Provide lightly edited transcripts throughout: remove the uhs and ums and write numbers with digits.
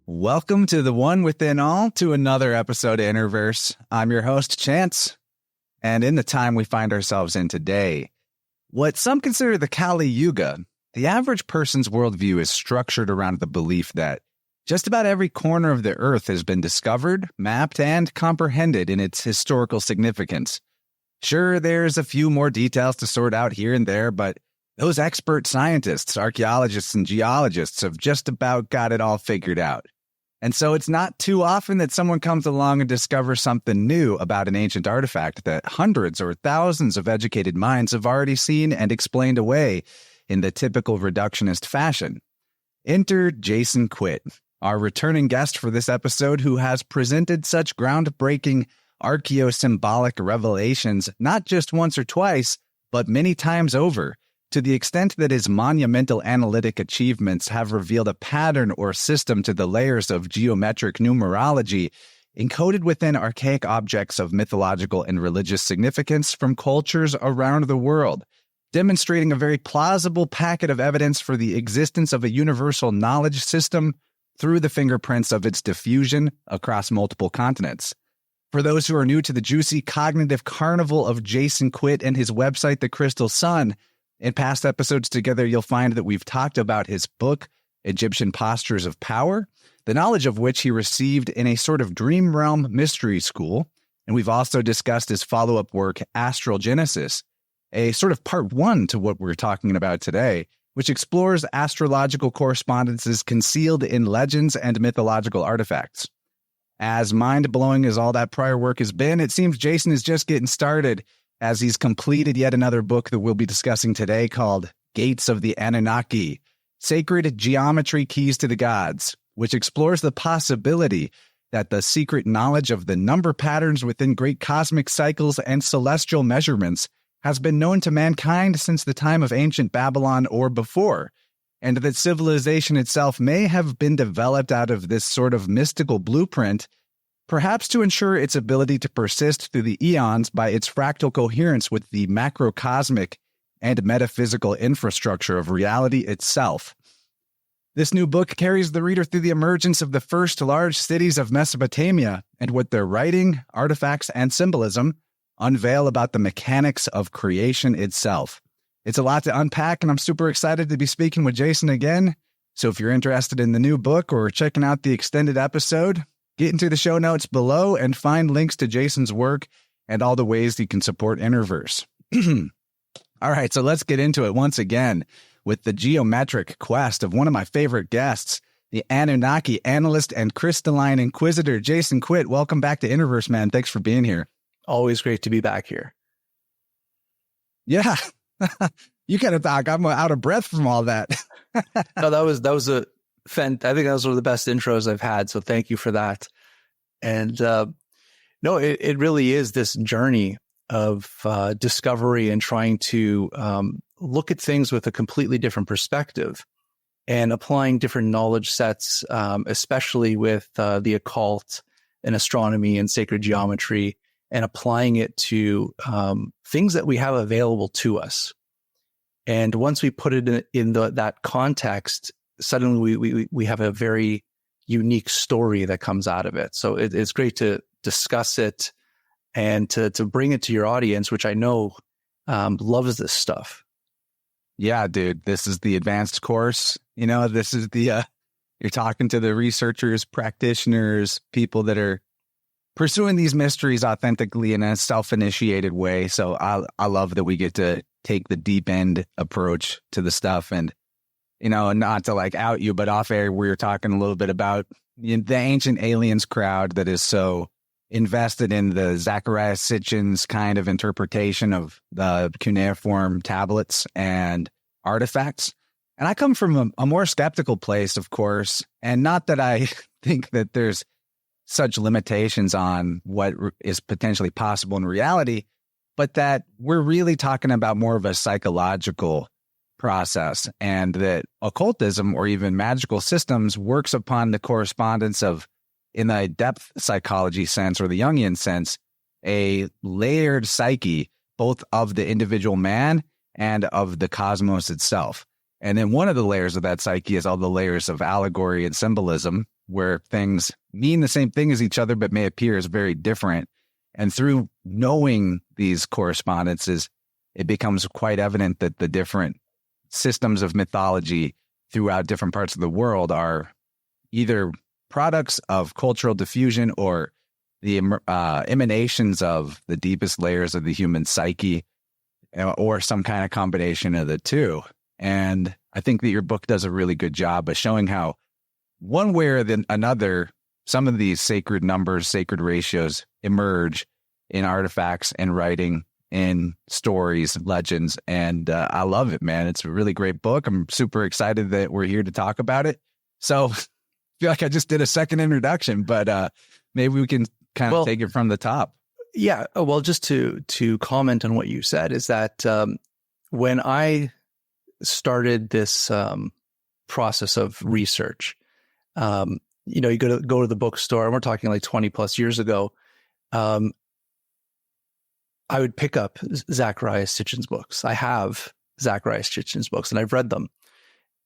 Welcome to the One Within All, to another episode of InnerVerse. I'm your host, Chance, and in the time we find ourselves in today, what some consider the Kali Yuga, the average person's worldview is structured around the belief that just about every corner of the earth has been discovered, mapped, and comprehended in its historical significance. Sure, there's a few more details to sort out here and there, but those expert scientists, archaeologists, and geologists have just about got it all figured out. And so it's not too often that someone comes along and discovers something new about an ancient artifact that hundreds or thousands of educated minds have already seen and explained away in the typical reductionist fashion. Enter Jason Quitt, our returning guest for this episode, who has presented such groundbreaking archaeosymbolic revelations not just once or twice, but many times over, to the extent that his monumental analytic achievements have revealed a pattern or system to the layers of geometric numerology encoded within archaic objects of mythological and religious significance from cultures around the world, demonstrating a very plausible packet of evidence for the existence of a universal knowledge system through the fingerprints of its diffusion across multiple continents. For those who are new to the juicy cognitive carnival of Jason Quitt and his website, The Crystal Sun, in past episodes together, you'll find that we've talked about his book, Egyptian Postures of Power, the knowledge of which he received in a sort of dream realm mystery school. And we've also discussed his follow-up work, Astral Genesis, a sort of part one to what we're talking about today, which explores astrological correspondences concealed in legends and mythological artifacts. As mind-blowing as all that prior work has been, it seems Jason is just getting started, as he's completed yet another book that we'll be discussing today called Gates of the Anunnaki, Sacred Geometry Keys to the Gods, which explores the possibility that the secret knowledge of the number patterns within great cosmic cycles and celestial measurements has been known to mankind since the time of ancient Babylon or before, and that civilization itself may have been developed out of this sort of mystical blueprint, perhaps to ensure its ability to persist through the eons by its fractal coherence with the macrocosmic and metaphysical infrastructure of reality itself. This new book carries the reader through the emergence of the first large cities of Mesopotamia and what their writing, artifacts, and symbolism unveil about the mechanics of creation itself. It's a lot to unpack, and I'm super excited to be speaking with Jason again. So if you're interested in the new book or checking out the extended episode, get into the show notes below and find links to Jason's work and all the ways you can support InnerVerse. All right, so let's get into it once again with the geometric quest of one of my favorite guests, the Anunnaki analyst and crystalline inquisitor, Jason Quitt. Welcome back to InnerVerse, man. Thanks for being here. Always great to be back here. Yeah, you gotta talk. I'm out of breath from all that. No, that was I think that was one of the best intros I've had. So thank you for that. And no, it really is this journey of discovery and trying to look at things with a completely different perspective and applying different knowledge sets, especially with the occult and astronomy and sacred geometry, and applying it to things that we have available to us. And once we put it in that context, suddenly we have a very unique story that comes out of it. So it's great to discuss it and to bring it to your audience, which I know loves this stuff. Yeah, dude, this is the advanced course. You know, this is the, you're talking to the researchers, practitioners, people that are pursuing these mysteries authentically in a self-initiated way. So I love that we get to take the deep end approach to the stuff. And you know, not to like out you, but off air, we were talking a little bit about the ancient aliens crowd that is so invested in the Zacharias Sitchin's kind of interpretation of the cuneiform tablets and artifacts. And I come from a more skeptical place, of course, and not that I think that there's such limitations on what is potentially possible in reality, but that we're really talking about more of a psychological process, and that occultism or even magical systems works upon the correspondence of, in the depth psychology sense or the Jungian sense, a layered psyche, both of the individual man and of the cosmos itself. And then one of the layers of that psyche is all the layers of allegory and symbolism where things mean the same thing as each other, but may appear as very different. And through knowing these correspondences, it becomes quite evident that the different systems of mythology throughout different parts of the world are either products of cultural diffusion or the emanations of the deepest layers of the human psyche, or some kind of combination of the two. And I think that your book does a really good job of showing how one way or another, some of these sacred numbers, sacred ratios emerge in artifacts and writing, in stories, legends. And I love it, man. It's a really great book. I'm super excited that we're here to talk about it. So I feel like I just did a second introduction, but maybe we can kind of take it from the top. Yeah. Well, just to comment on what you said is that when I started this process of research, you go to the bookstore, and we're talking like 20 plus years ago. I would pick up Zecharia Sitchin's books. I have Zecharia Sitchin's books, and I've read them.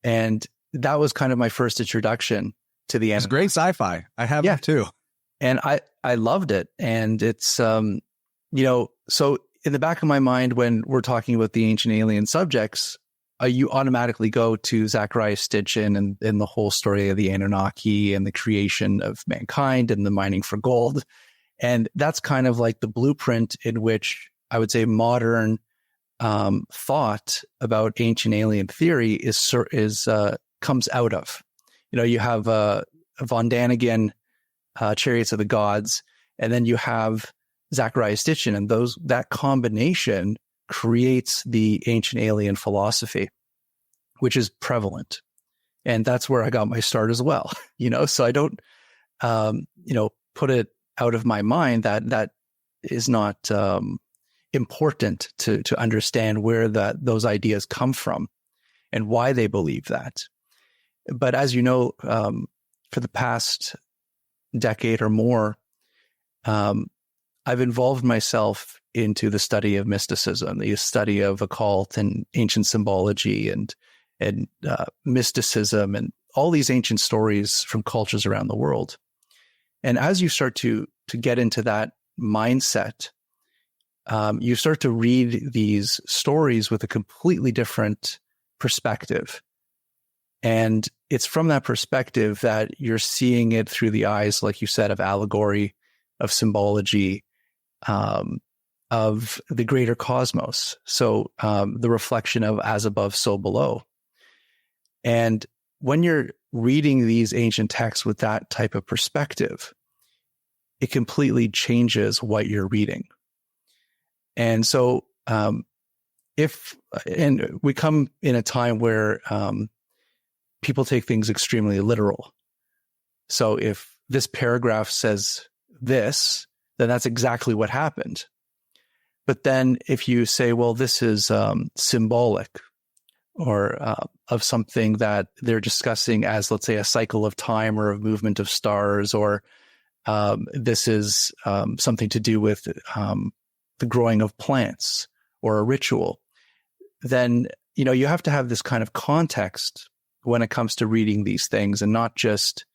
And that was kind of my first introduction to the Anunnaki. It's great sci-fi. I have it too. And I loved it. And it's, so in the back of my mind, when we're talking about the ancient alien subjects, you automatically go to Zecharia Sitchin and the whole story of the Anunnaki and the creation of mankind and the mining for gold. And that's kind of like the blueprint in which I would say modern thought about ancient alien theory comes out of. You have von Daniken, Chariots of the Gods, and then you have Zecharia Sitchin, and that combination creates the ancient alien philosophy, which is prevalent. And that's where I got my start as well. So I don't, put it out of my mind that is not important to understand where those ideas come from and why they believe that. But as you know, for the past decade or more, I've involved myself into the study of mysticism, the study of occult and ancient symbology and mysticism and all these ancient stories from cultures around the world. And as you start to get into that mindset, you start to read these stories with a completely different perspective. And it's from that perspective that you're seeing it through the eyes, like you said, of allegory, of symbology, of the greater cosmos. So the reflection of as above, so below. And when you're reading these ancient texts with that type of perspective, it completely changes what you're reading. And so we come in a time where people take things extremely literal. So if this paragraph says this, then that's exactly what happened. But then if you say, well, this is symbolic or of something that they're discussing as, let's say, a cycle of time or a movement of stars, or this is something to do with the growing of plants or a ritual, then, you have to have this kind of context when it comes to reading these things, and not just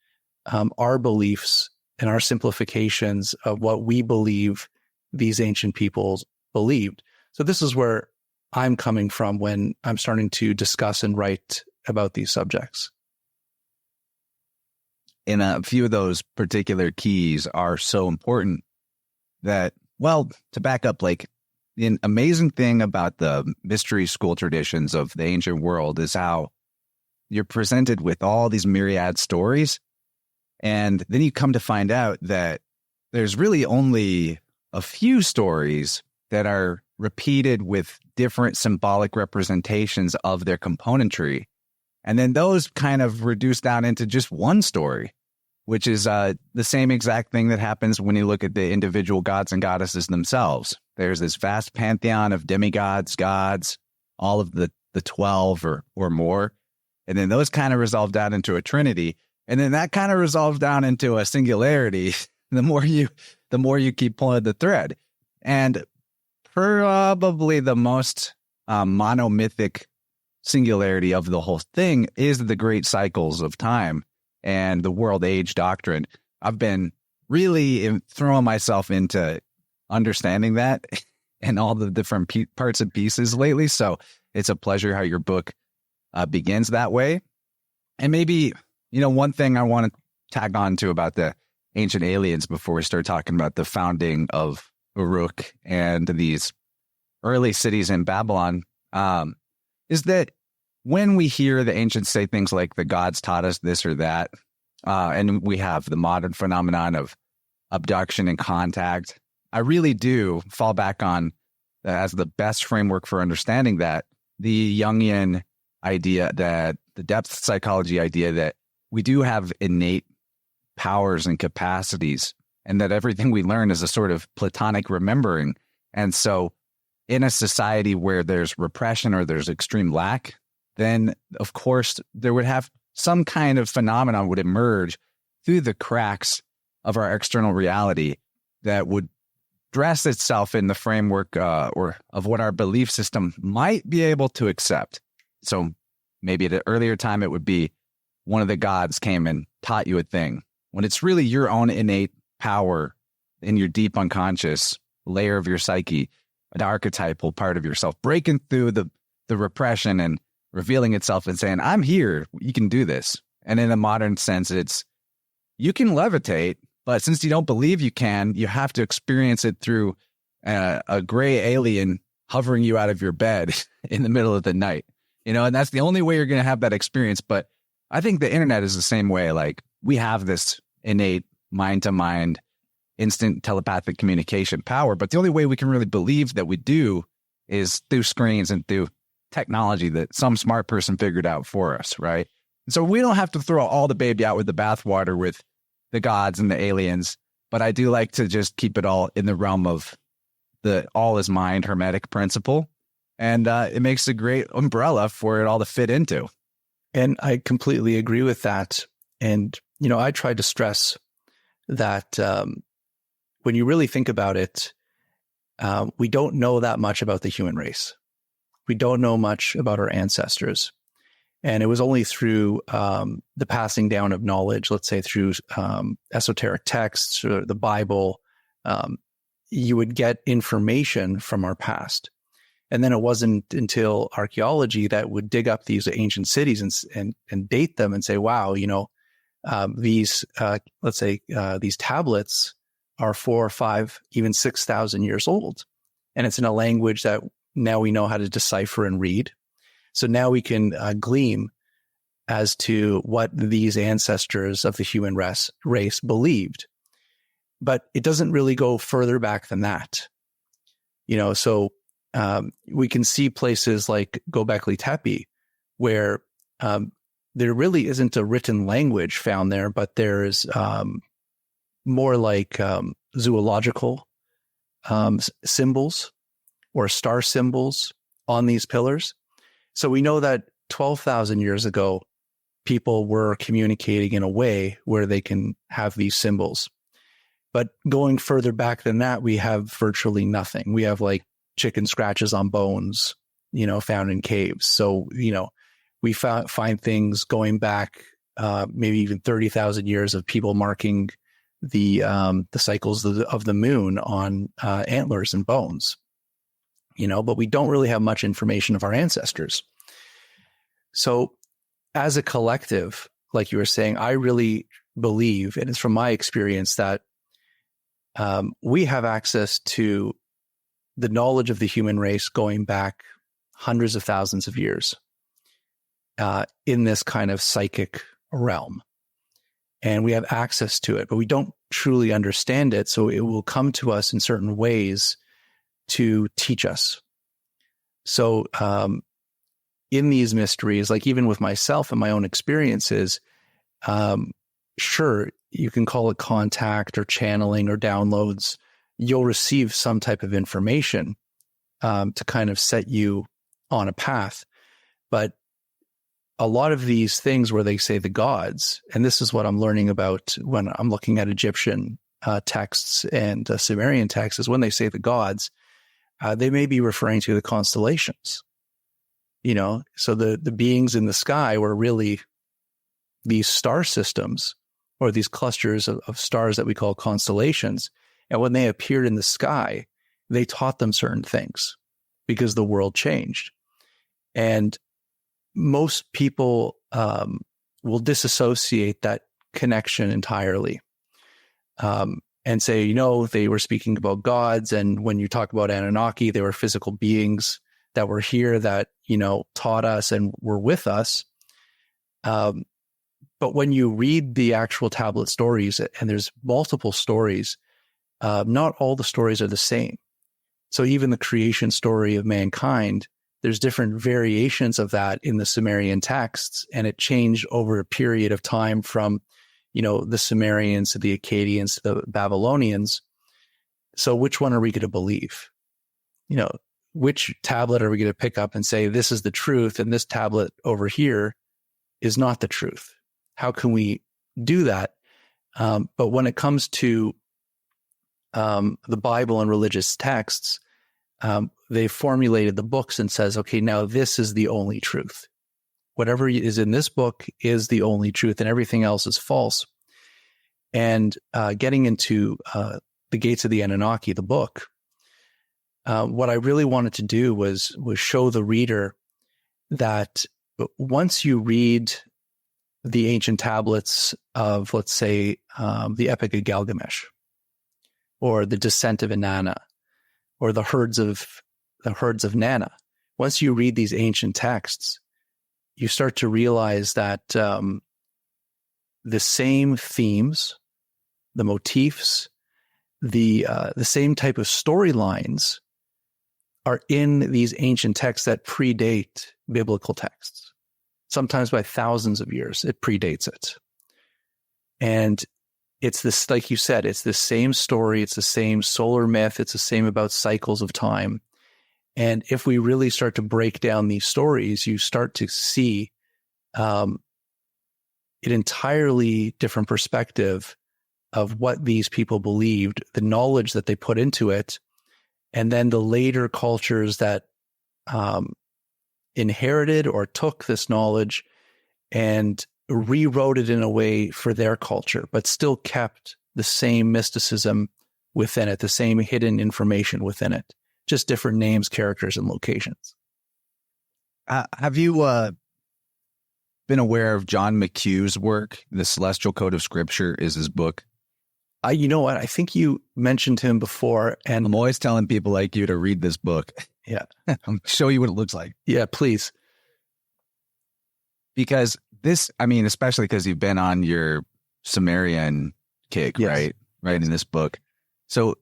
our beliefs and our simplifications of what we believe these ancient peoples believed. So this is where I'm coming from when I'm starting to discuss and write about these subjects. And a few of those particular keys are so important that, well, to back up, like, the amazing thing about the mystery school traditions of the ancient world is how you're presented with all these myriad stories. And then you come to find out that there's really only a few stories that are repeated with different symbolic representations of their componentry. And then those kind of reduce down into just one story, which is the same exact thing that happens when you look at the individual gods and goddesses themselves. There's this vast pantheon of demigods, gods, all of the 12 or more. And then those kind of resolve down into a trinity. And then that kind of resolves down into a singularity the more you keep pulling the thread. And probably the most monomythic singularity of the whole thing is the great cycles of time. and the world age doctrine. I've been really throwing myself into understanding that and all the different parts and pieces lately. So it's a pleasure how your book begins that way. And maybe, one thing I want to tag on to about the ancient aliens before we start talking about the founding of Uruk and these early cities in Babylon, is that when we hear the ancients say things like the gods taught us this or that, and we have the modern phenomenon of abduction and contact, I really do fall back on, as the best framework for understanding that, the Jungian idea, that the depth psychology idea that we do have innate powers and capacities, and that everything we learn is a sort of Platonic remembering. And so in a society where there's repression or there's extreme lack, then of course there would have some kind of phenomenon would emerge through the cracks of our external reality that would dress itself in the framework or of what our belief system might be able to accept. So maybe at an earlier time, it would be one of the gods came and taught you a thing, when it's really your own innate power in your deep unconscious layer of your psyche, an archetypal part of yourself, breaking through the repression and revealing itself and saying, I'm here, you can do this. And in a modern sense, it's, you can levitate, but since you don't believe you can, you have to experience it through a gray alien hovering you out of your bed in the middle of the night, and that's the only way you're going to have that experience. But I think the internet is the same way. Like, we have this innate mind-to-mind, instant telepathic communication power, but the only way we can really believe that we do is through screens and through technology that some smart person figured out for us, right? And so we don't have to throw all the baby out with the bathwater with the gods and the aliens, but I do like to just keep it all in the realm of the all is mind Hermetic principle. And it makes a great umbrella for it all to fit into. And I completely agree with that. And, I try to stress that when you really think about it, we don't know that much about the human race. We don't know much about our ancestors. And it was only through the passing down of knowledge, let's say through esoteric texts or the Bible, you would get information from our past. And then it wasn't until archaeology that would dig up these ancient cities and date them and say, wow, these, let's say, these tablets are 4 or 5, even 6,000 years old. And it's in a language that now we know how to decipher and read. So now we can glean as to what these ancestors of the human race believed. But it doesn't really go further back than that. So we can see places like Göbekli Tepe where there really isn't a written language found there, but there's more like zoological symbols or star symbols on these pillars. So we know that 12,000 years ago, people were communicating in a way where they can have these symbols. But going further back than that, we have virtually nothing. We have like chicken scratches on bones, found in caves. So, we find things going back maybe even 30,000 years of people marking the cycles of the moon on antlers and bones. But we don't really have much information of our ancestors. So as a collective, like you were saying, I really believe, and it's from my experience, that we have access to the knowledge of the human race going back hundreds of thousands of years in this kind of psychic realm. And we have access to it, but we don't truly understand it. So it will come to us in certain ways to teach us. So in these mysteries, like even with myself and my own experiences, sure, you can call it contact or channeling or downloads. You'll receive some type of information to kind of set you on a path. But a lot of these things where they say the gods, and this is what I'm learning about when I'm looking at Egyptian texts and Sumerian texts, is when they say the gods, they may be referring to the constellations. So the beings in the sky were really these star systems or these clusters of stars that we call constellations. And when they appeared in the sky, they taught them certain things because the world changed. And most people will disassociate that connection entirely and say, they were speaking about gods. And when you talk about Anunnaki, they were physical beings that were here that, taught us and were with us. But when you read the actual tablet stories, and there's multiple stories, not all the stories are the same. So even the creation story of mankind, there's different variations of that in the Sumerian texts, and it changed over a period of time from, the Sumerians to the Akkadians to the Babylonians. So which one are we going to believe? Which tablet are we going to pick up and say, this is the truth, and this tablet over here is not the truth? How can we do that? But when it comes to the Bible and religious texts, they formulated the books and says, okay, now this is the only truth. Whatever is in this book is the only truth, and everything else is false. And getting into the Gates of the Anunnaki, the book, what I really wanted to do was show the reader that once you read the ancient tablets of, let's say, the Epic of Gilgamesh, or the Descent of Inanna, or the herds of Nana, once you read these ancient texts, you start to realize that the same themes, the motifs, the same type of storylines are in these ancient texts that predate biblical texts. Sometimes by thousands of years, it predates it. And it's this, like you said, it's the same story, it's the same solar myth, it's the same about cycles of time. And if we really start to break down these stories, you start to see an entirely different perspective of what these people believed, the knowledge that they put into it, and then the later cultures that inherited or took this knowledge and rewrote it in a way for their culture, but still kept the same mysticism within it, the same hidden information within it, just different names, characters, and locations. Have you been aware of John McHugh's work? The Celestial Code of Scripture is his book. You know what? I think you mentioned him before, and I'm always telling people like you to read this book. Yeah. I'll show you what it looks like. Yeah, please. Because this, especially because you've been on your Sumerian kick, Yes. right? Right, in this book. So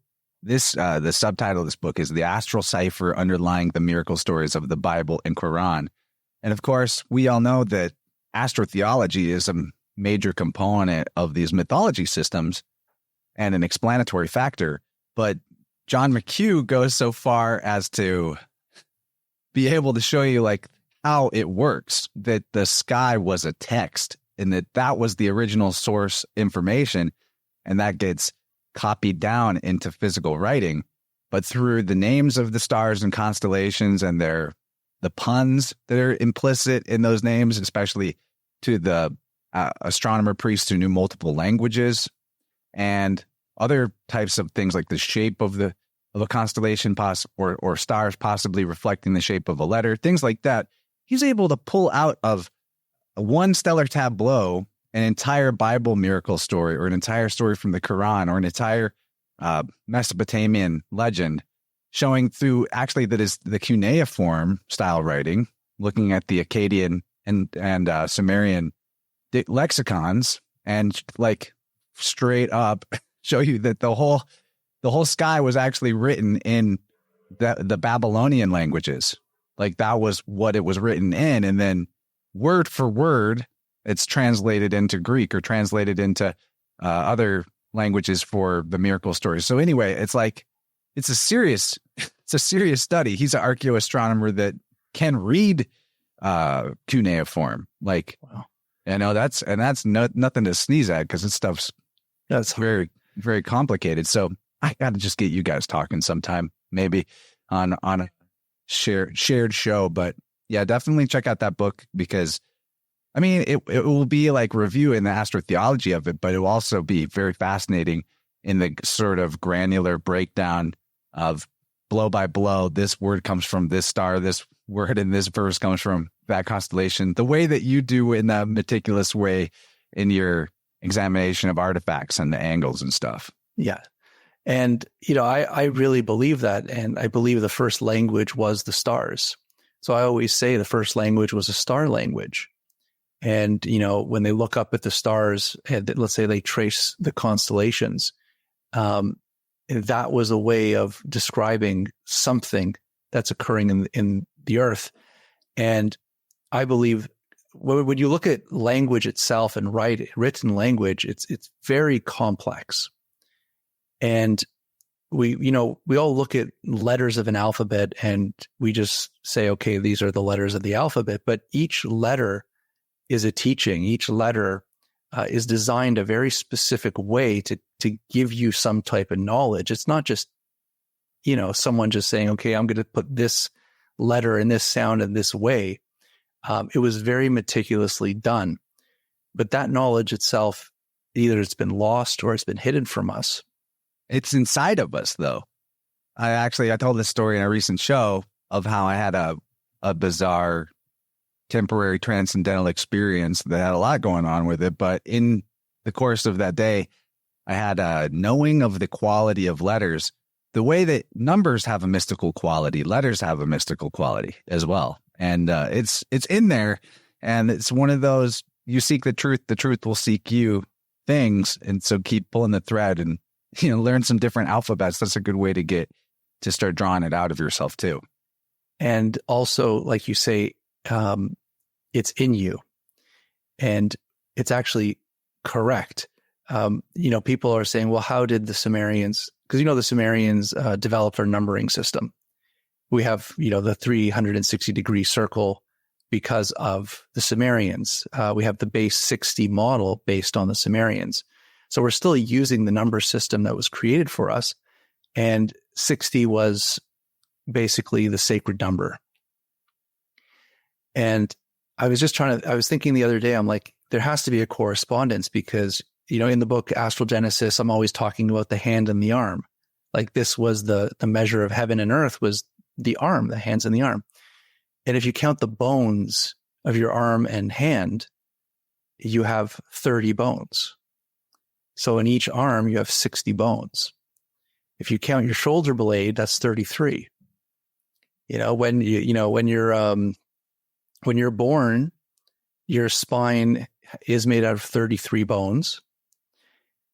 this, the subtitle of this book is The Astral Cipher Underlying the Miracle Stories of the Bible and Quran. And of course, we all know that astrotheology is a major component of these mythology systems and an explanatory factor. But John McHugh goes so far as to be able to show you like how it works, that the sky was a text and that was the original source information, and that gets copied down into physical writing. But through the names of the stars and constellations and the puns that are implicit in those names, especially to the astronomer priests who knew multiple languages, and other types of things like the shape of a constellation or stars possibly reflecting the shape of a letter, things like that. He's able to pull out of one stellar tableau an entire Bible miracle story, or an entire story from the Quran, or an entire Mesopotamian legend, showing through actually that is the cuneiform style writing, looking at the Akkadian and Sumerian lexicons, and like straight up show you that the whole sky was actually written in the Babylonian languages. Like that was what it was written in, and then word for word, it's translated into Greek or translated into other languages for the miracle stories. So anyway, it's like it's a serious study. He's an archaeoastronomer that can read cuneiform. Like, wow. That's nothing to sneeze at, because this stuff's very, very complicated. So I got to just get you guys talking sometime, maybe on a shared show. But yeah, definitely check out that book, because I mean, it will be like reviewing the astrotheology of it, but it will also be very fascinating in the sort of granular breakdown of blow by blow. This word comes from this star. This word in this verse comes from that constellation. The way that you do in a meticulous way in your examination of artifacts and the angles and stuff. Yeah. And, I really believe that. And I believe the first language was the stars. So I always say the first language was a star language. And, when they look up at the stars, and let's say they trace the constellations, that was a way of describing something that's occurring in the earth. And I believe when you look at language itself and written language, it's very complex. And we all look at letters of an alphabet and we just say, okay, these are the letters of the alphabet. But each letter is a teaching. Each letter is designed a very specific way to give you some type of knowledge. It's not just, someone just saying, okay, I'm going to put this letter and this sound in this way. It was very meticulously done. But that knowledge itself, either it's been lost or it's been hidden from us. It's inside of us, though. I told this story in a recent show of how I had a bizarre temporary transcendental experience that had a lot going on with it. But in the course of that day, I had a knowing of the quality of letters, the way that numbers have a mystical quality, letters have a mystical quality as well. And it's in there. And it's one of those, you seek the truth will seek you things. And so keep pulling the thread and, learn some different alphabets. That's a good way to start drawing it out of yourself too. And also, like you say, it's in you, and it's actually correct. People are saying, well, how did the Sumerians, because the Sumerians developed our numbering system. We have, the 360-degree circle because of the Sumerians. We have the base 60 model based on the Sumerians. So we're still using the number system that was created for us. And 60 was basically the sacred number. And I was thinking the other day, I'm like, there has to be a correspondence because, in the book Astral Genesis, I'm always talking about the hand and the arm. Like this was the measure of heaven and earth was the arm, the hands and the arm. And if you count the bones of your arm and hand, you have 30 bones. So in each arm, you have 60 bones. If you count your shoulder blade, that's 33. When you're born, your spine is made out of 33 bones,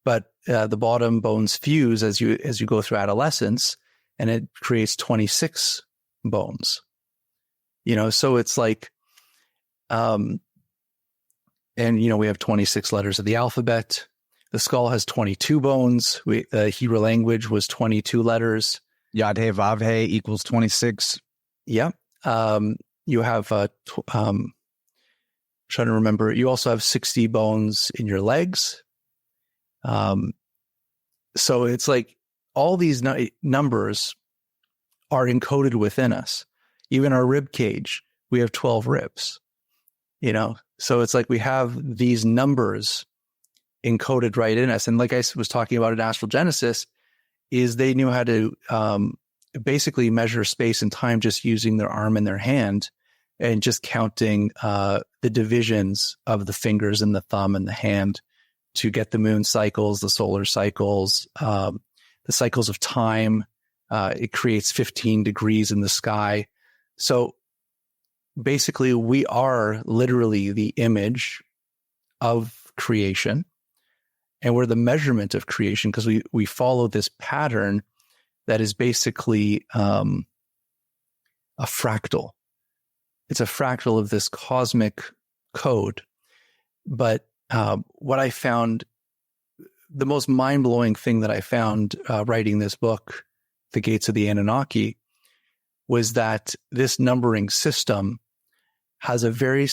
but the bottom bones fuse as you go through adolescence, and it creates 26 bones. So it's like, and we have 26 letters of the alphabet. The skull has 22 bones. The Hebrew language was 22 letters. Yad He Vav He equals 26. Yeah. You have, trying to remember, you also have 60 bones in your legs. So it's like all these numbers are encoded within us. Even our rib cage, we have 12 ribs, So it's like we have these numbers encoded right in us. And like I was talking about in Astral Genesis, is they knew how to basically measure space and time just using their arm and their hand and just counting the divisions of the fingers and the thumb and the hand to get the moon cycles, the solar cycles, the cycles of time. It creates 15 degrees in the sky. So basically, we are literally the image of creation, and we're the measurement of creation because we follow this pattern that is basically a fractal. It's a fractal of this cosmic code. But what I found, the most mind-blowing thing that I found writing this book, The Gates of the Anunnaki, was that this numbering system has a very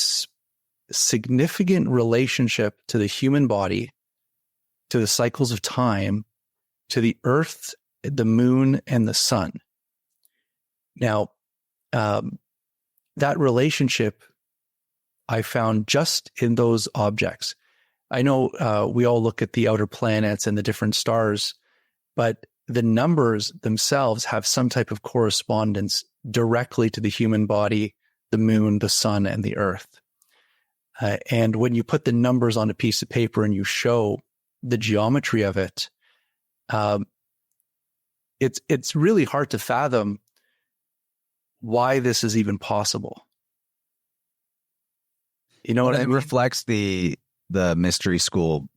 significant relationship to the human body, to the cycles of time, to the earth, the moon, and the sun. Now, that relationship I found just in those objects. I know we all look at the outer planets and the different stars, but the numbers themselves have some type of correspondence directly to the human body, the moon, the sun, and the earth. And when you put the numbers on a piece of paper and you show the geometry of it, it's really hard to fathom why this is even possible. You know what I mean? It reflects the mystery school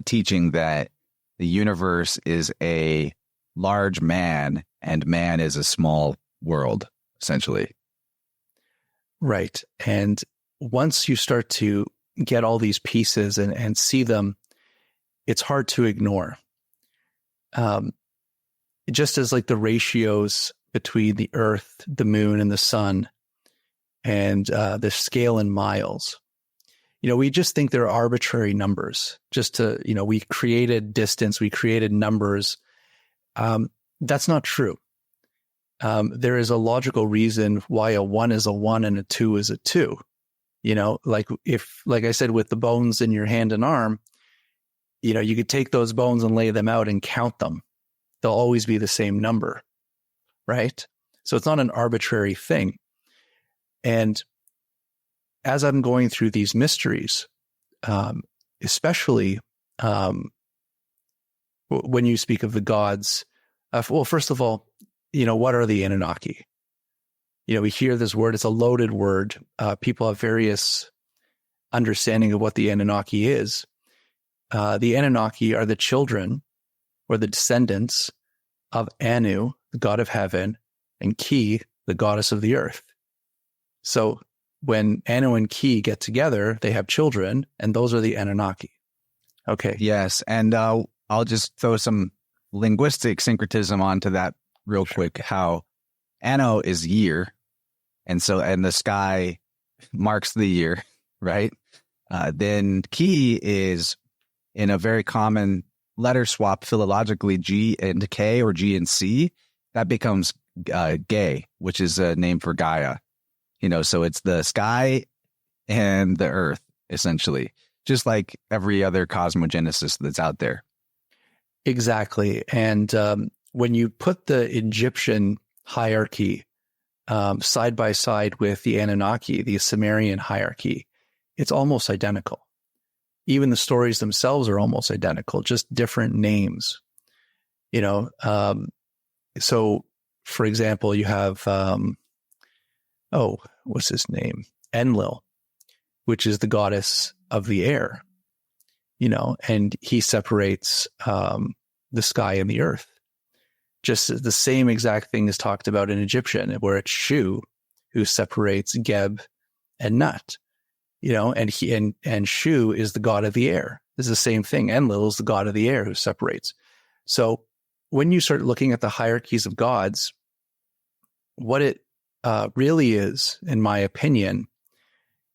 teaching that the universe is a large man and man is a small world, essentially. Right. And once you start to get all these pieces and see them, it's hard to ignore. Just as like the ratios between the earth, the moon, and the sun, and the scale in miles. We just think they're arbitrary numbers. Just to, we created distance, we created numbers. That's not true. There is a logical reason why a 1 is a 1 and a 2 is a 2. Like I said, with the bones in your hand and arm, you could take those bones and lay them out and count them. They'll always be the same number, right? So it's not an arbitrary thing. And as I'm going through these mysteries, especially when you speak of the gods, well, first of all, what are the Anunnaki? We hear this word, it's a loaded word. People have various understanding of what the Anunnaki is. The Anunnaki are the children or the descendants of Anu, the god of heaven, and Ki, the goddess of the earth. So when Anu and Ki get together, they have children, and those are the Anunnaki. Okay. Yes, and I'll just throw some linguistic syncretism onto that real quick. How Anu is year, and the sky marks the year, right? Then Ki is in a very common letter swap philologically, G and K or G and C. That becomes Gay, which is a name for Gaia. So it's the sky and the earth, essentially, just like every other cosmogenesis that's out there. Exactly. And when you put the Egyptian hierarchy side by side with the Anunnaki, the Sumerian hierarchy, it's almost identical. Even the stories themselves are almost identical, just different names. So, for example, you have, what's his name? Enlil, which is the goddess of the air, and he separates the sky and the earth. Just the same exact thing is talked about in Egyptian, where it's Shu who separates Geb and Nut, and Shu is the god of the air. This is the same thing. Enlil is the god of the air who separates. So when you start looking at the hierarchies of gods, what it really is, in my opinion,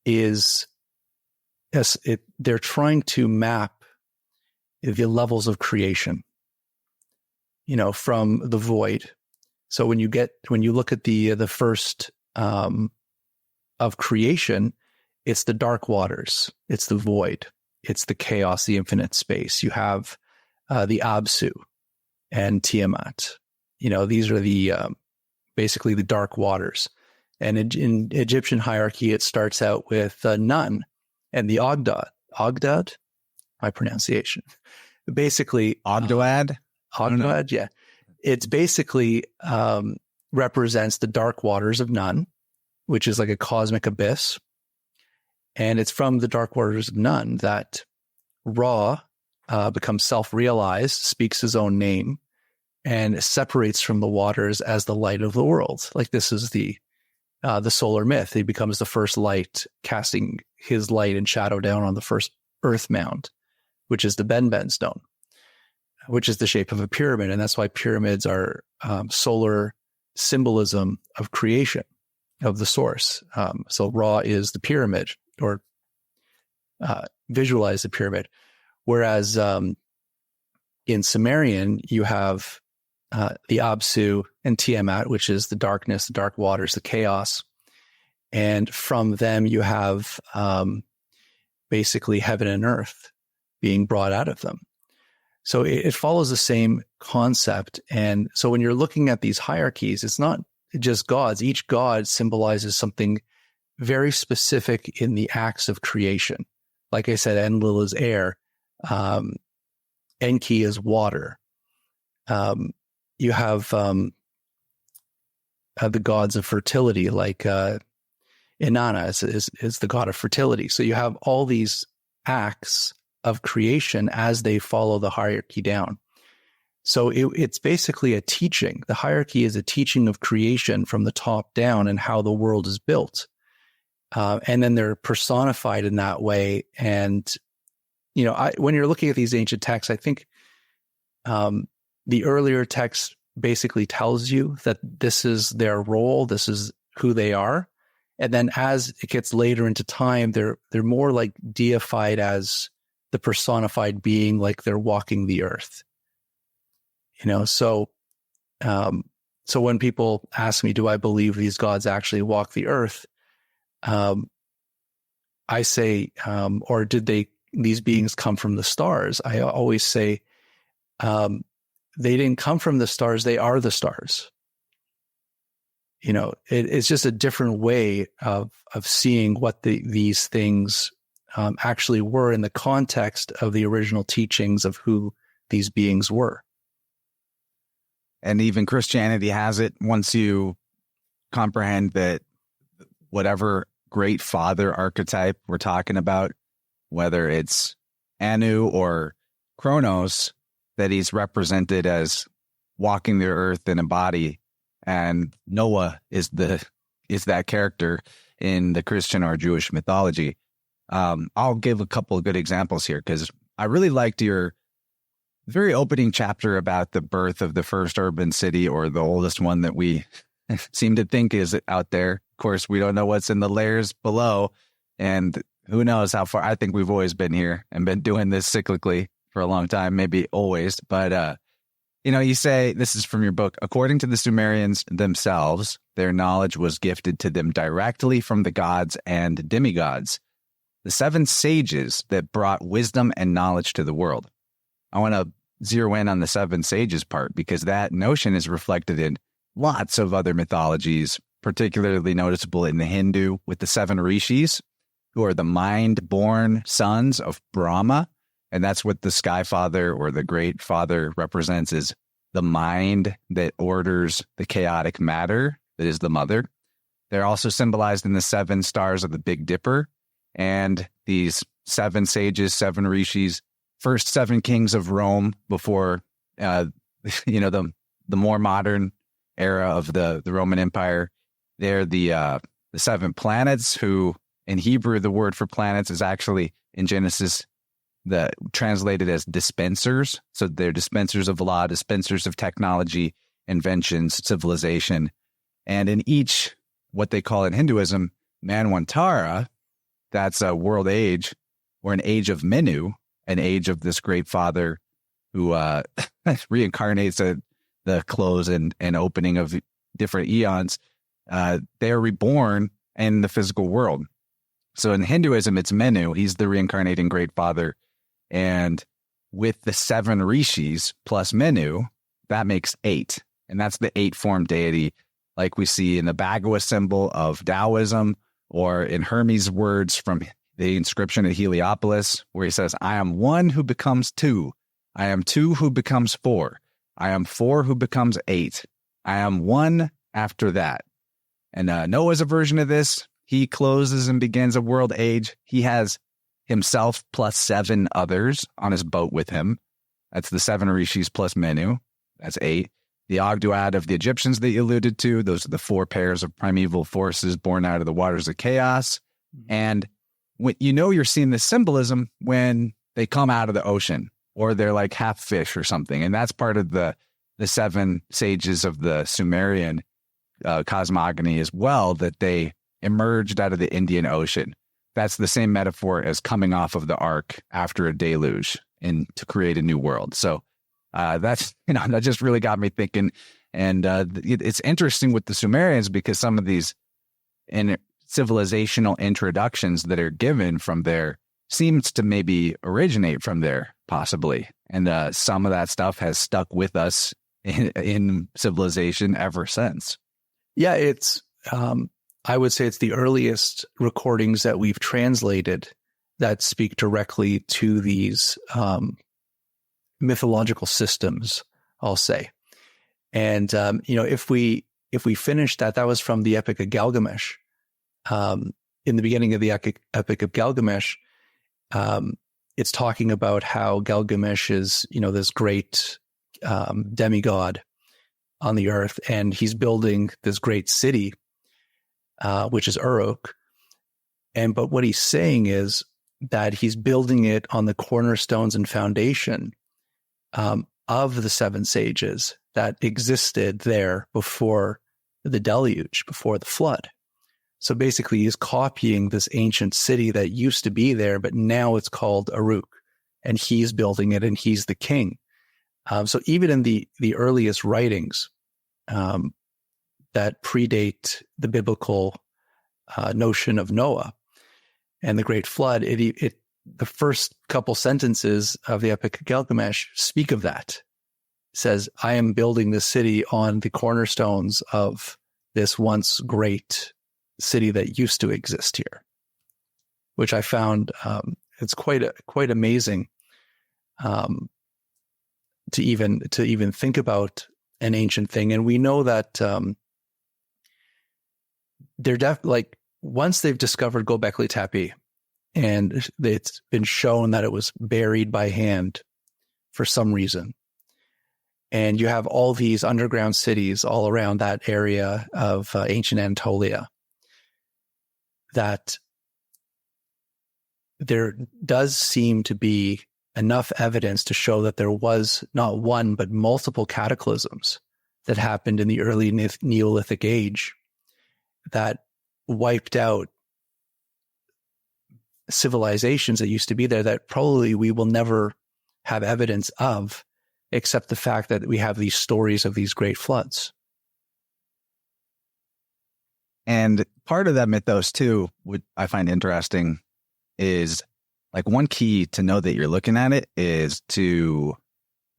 is they're trying to map the levels of creation, from the void. So when you look at the first of creation, it's the dark waters, it's the void, it's the chaos, the infinite space. You have the Absu and Tiamat. These are the basically the dark waters. And in Egyptian hierarchy, it starts out with Nun and the Ogdad. Ogdad? My pronunciation. Basically, Ogdoad? Ogdad, yeah. It's basically represents the dark waters of Nun, which is like a cosmic abyss. And it's from the dark waters of Nun that Ra becomes self-realized, speaks his own name, and separates from the waters as the light of the world. Like this is the solar myth. He becomes the first light, casting his light and shadow down on the first earth mound, which is the Benben stone, which is the shape of a pyramid. And that's why pyramids are solar symbolism of creation, of the source. So Ra is the pyramid, or visualize the pyramid. Whereas in Sumerian, you have the Absu and Tiamat, which is the darkness, the dark waters, the chaos. And from them, you have basically heaven and earth being brought out of them. So it follows the same concept. And so when you're looking at these hierarchies, it's not just gods. Each god symbolizes something very specific in the acts of creation. Like I said, Enlil is air. Enki is water. You have the gods of fertility, like Inanna is the god of fertility. So you have all these acts of creation as they follow the hierarchy down. So it's basically a teaching. The hierarchy is a teaching of creation from the top down and how the world is built. And then they're personified in that way. And, when you're looking at these ancient texts, I think the earlier text basically tells you that this is their role, this is who they are. And then as it gets later into time, they're more like deified as the personified being, like they're walking the earth. So when people ask me, do I believe these gods actually walk the earth? I say, or did these beings come from the stars? I always say, they didn't come from the stars. They are the stars. It's just a different way of seeing what these things actually were in the context of the original teachings of who these beings were. And even Christianity has it. Once you comprehend that whatever great father archetype we're talking about, whether it's Anu or Kronos, that he's represented as walking the earth in a body, and Noah is that character in the Christian or Jewish mythology. I'll give a couple of good examples here, because I really liked your very opening chapter about the birth of the first urban city, or the oldest one that we seem to think is out there. Of course, we don't know what's in the layers below, and who knows how far. I think we've always been here and been doing this cyclically for a long time, maybe always. But, you say, this is from your book, according to the Sumerians themselves, their knowledge was gifted to them directly from the gods and demigods, the 7 sages that brought wisdom and knowledge to the world. I want to zero in on the 7 sages part, because that notion is reflected in lots of other mythologies, particularly noticeable in the Hindu with the 7 rishis, who are the mind-born sons of Brahma. And that's what the Sky Father or the Great Father represents, is the mind that orders the chaotic matter that is the mother. They're also symbolized in the 7 stars of the Big Dipper, and these 7 sages, 7 rishis, first 7 kings of Rome before, the more modern era of the Roman Empire. They're the 7 planets, who in Hebrew, the word for planets is actually in Genesis translated as dispensers. So they're dispensers of law, dispensers of technology, inventions, civilization. And in each, what they call in Hinduism, Manvantara, that's a world age, or an age of Menu, an age of this great father who reincarnates the close and opening of different eons. They're reborn in the physical world. So in Hinduism, it's Menu. He's the reincarnating great father. And with the 7 rishis plus Menu, that makes 8. And that's the 8-form deity, like we see in the Bhagavad symbol of Taoism, or in Hermes' words from the inscription at Heliopolis, where he says, I am 1 who becomes 2. I am 2 who becomes 4. I am 4 who becomes 8. I am 1 after that. And Noah's a version of this. He closes and begins a world age. He has himself plus 7 others on his boat with him. That's the 7 rishis plus Menu. That's 8. The Ogdoad of the Egyptians that you alluded to, those are the 4 pairs of primeval forces born out of the waters of chaos. And you're seeing the symbolism when they come out of the ocean, or they're like half fish or something. And that's part of the 7 sages of the Sumerian cosmogony as well, that they emerged out of the Indian Ocean. That's the same metaphor as coming off of the ark after a deluge and to create a new world. So that just really got me thinking. And it's interesting with the Sumerians, because some of these civilizational introductions that are given from there seems to maybe originate from there, possibly. And some of that stuff has stuck with us in civilization ever since. Yeah, it's, I would say it's the earliest recordings that we've translated that speak directly to these mythological systems, I'll say. And, if we finish that was from the Epic of Gilgamesh. In the beginning of the Epic of Gilgamesh, it's talking about how Gilgamesh is, this great demigod on the earth, and he's building this great city, which is Uruk. But what he's saying is that he's building it on the cornerstones and foundation of the seven sages that existed there before the deluge, before the flood. So basically, he's copying this ancient city that used to be there, but now it's called Uruk, and he's building it, and he's the king. So even in the earliest writings that predate the biblical notion of Noah and the Great Flood, the first couple sentences of the Epic of Gilgamesh speak of that. It says, "I am building this city on the cornerstones of this once great city that used to exist here," which I found it's quite amazing to even think about an ancient thing. And we know that they're once they've discovered Göbekli Tepe, and it's been shown that it was buried by hand for some reason, and you have all these underground cities all around that area of ancient Anatolia, that there does seem to be enough evidence to show that there was not one, but multiple cataclysms that happened in the early Neolithic age that wiped out civilizations that used to be there that probably we will never have evidence of, except the fact that we have these stories of these great floods. And part of that mythos too, what I find interesting is like one key to know that you're looking at it is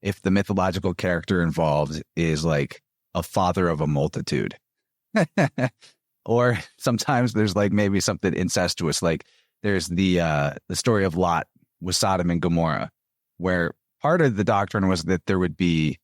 if the mythological character involved is like a father of a multitude. Or sometimes there's like maybe something incestuous, like there's the story of Lot with Sodom and Gomorrah, where part of the doctrine was that there would be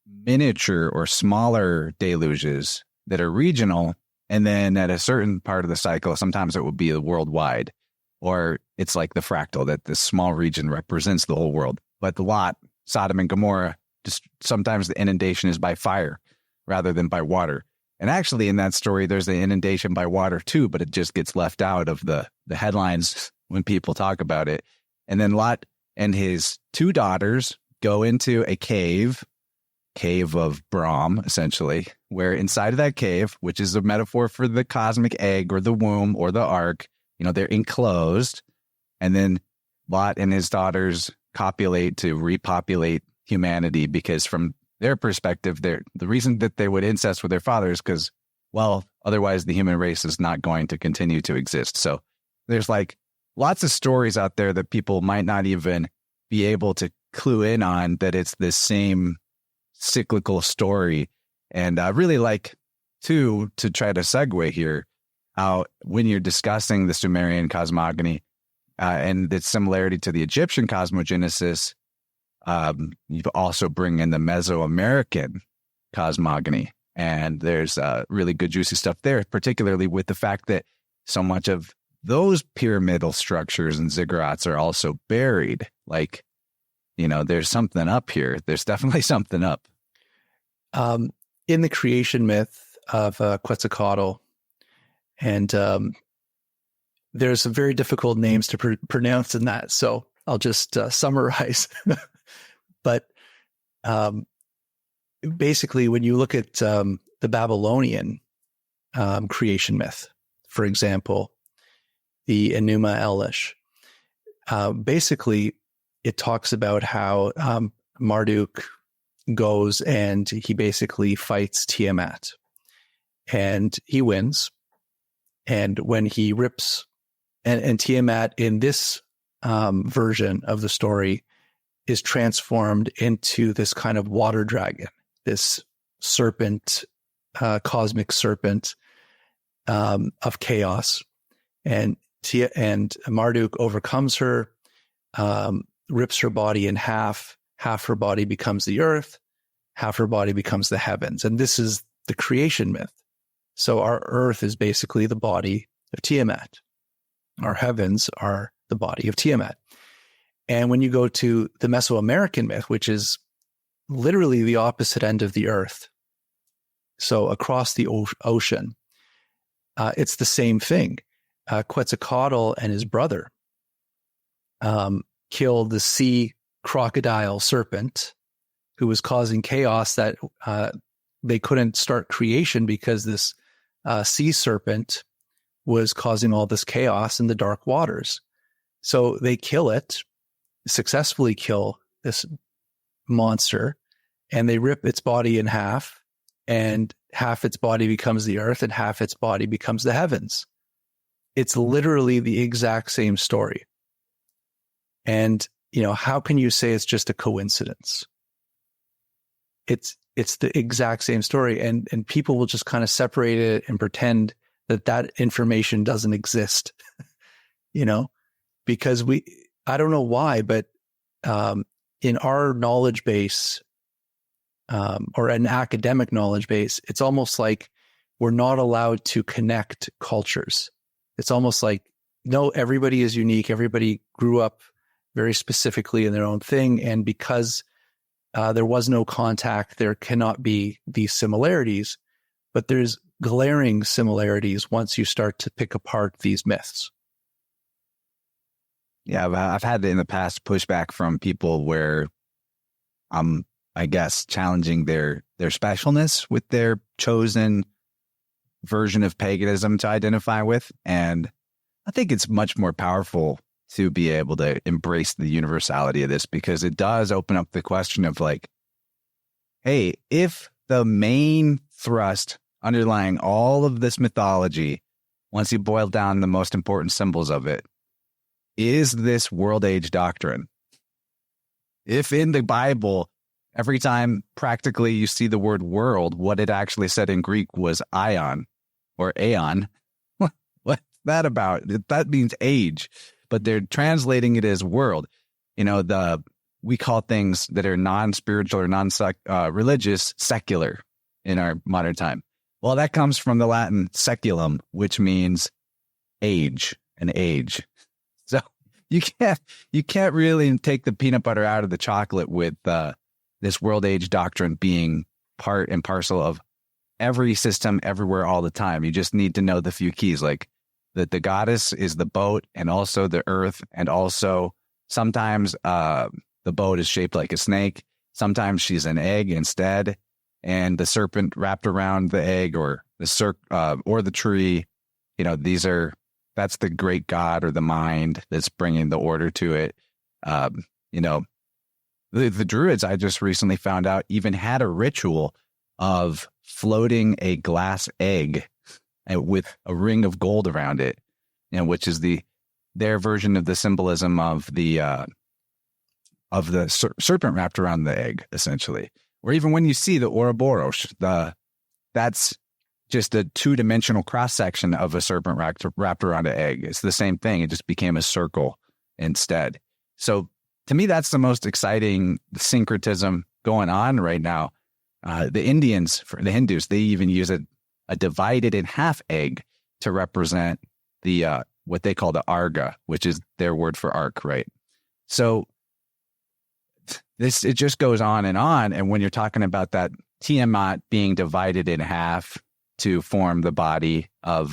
miniature or smaller deluges that are regional, and then at a certain part of the cycle, sometimes it would be worldwide, or it's like the fractal, that this small region represents the whole world. But the Lot, Sodom and Gomorrah, just sometimes the inundation is by fire rather than by water. And actually in that story, there's the inundation by water too, but it just gets left out of the headlines when people talk about it. And then Lot and his two daughters go into a cave of Brahm, essentially, where inside of that cave, which is a metaphor for the cosmic egg or the womb or the ark, they're enclosed. And then Lot and his daughters copulate to repopulate humanity, because from their perspective, the reason that they would incest with their fathers, because, well, otherwise the human race is not going to continue to exist. So there's like lots of stories out there that people might not even be able to clue in on, that it's this same cyclical story. And I really like to try to segue here, when you're discussing the Sumerian cosmogony and its similarity to the Egyptian cosmogenesis, you also bring in the Mesoamerican cosmogony, and there's really good juicy stuff there, particularly with the fact that so much of those pyramidal structures and ziggurats are also buried. Like, there's something up here. There's definitely something up. In the creation myth of Quetzalcoatl, and there's some very difficult names to pronounce in that, so I'll just summarize. But basically, when you look at the Babylonian creation myth, for example, the Enuma Elish, basically it talks about how Marduk goes and he basically fights Tiamat, and he wins. And when he rips, and Tiamat in this version of the story is transformed into this kind of water dragon, this serpent, cosmic serpent of chaos. And Marduk overcomes her, rips her body in half. Half her body becomes the earth, half her body becomes the heavens. And this is the creation myth. So our earth is basically the body of Tiamat. Our heavens are the body of Tiamat. And when you go to the Mesoamerican myth, which is literally the opposite end of the earth, so across the ocean, it's the same thing. Quetzalcoatl and his brother killed the sea crocodile serpent, who was causing chaos that they couldn't start creation because this sea serpent was causing all this chaos in the dark waters. So they kill it, successfully kill this monster, and they rip its body in half, and half its body becomes the earth and half its body becomes the heavens. It's literally the exact same story. And, how can you say it's just a coincidence? It's the exact same story, and people will just kind of separate it and pretend that information doesn't exist, because I don't know why, but in our knowledge base, or an academic knowledge base, it's almost like we're not allowed to connect cultures. It's almost like, no, everybody is unique. Everybody grew up very specifically in their own thing. And because there was no contact, there cannot be these similarities, but there's glaring similarities once you start to pick apart these myths. Yeah, I've had in the past pushback from people where I'm, I guess, challenging their specialness with their chosen version of paganism to identify with. And I think it's much more powerful to be able to embrace the universality of this, because it does open up the question of like, hey, if the main thrust underlying all of this mythology, once you boil down the most important symbols of it, is this world age doctrine. If in the Bible, every time practically you see the word world, what it actually said in Greek was ion or aeon, what's that about? That means age, but they're translating it as world. We call things that are non-spiritual or non-religious secular in our modern time. Well, that comes from the Latin seculum, which means age, an age. So you can't really take the peanut butter out of the chocolate with this world age doctrine being part and parcel of every system everywhere all the time. You just need to know the few keys, like that the goddess is the boat and also the earth, and also sometimes the boat is shaped like a snake. Sometimes she's an egg instead, and the serpent wrapped around the egg, or the tree. That's the great God or the mind that's bringing the order to it. The Druids, I just recently found out, even had a ritual of floating a glass egg with a ring of gold around it, which is their version of the symbolism of the serpent wrapped around the egg, essentially. Or even when you see the Ouroboros, that's just a two-dimensional cross-section of a serpent wrapped around an egg. It's the same thing. It just became a circle instead. So to me, that's the most exciting syncretism going on right now. The Indians, for the Hindus, they even use a divided in half egg to represent the what they call the arga, which is their word for ark, right? So it just goes on. And when you're talking about that Tiamat being divided in half to form the body of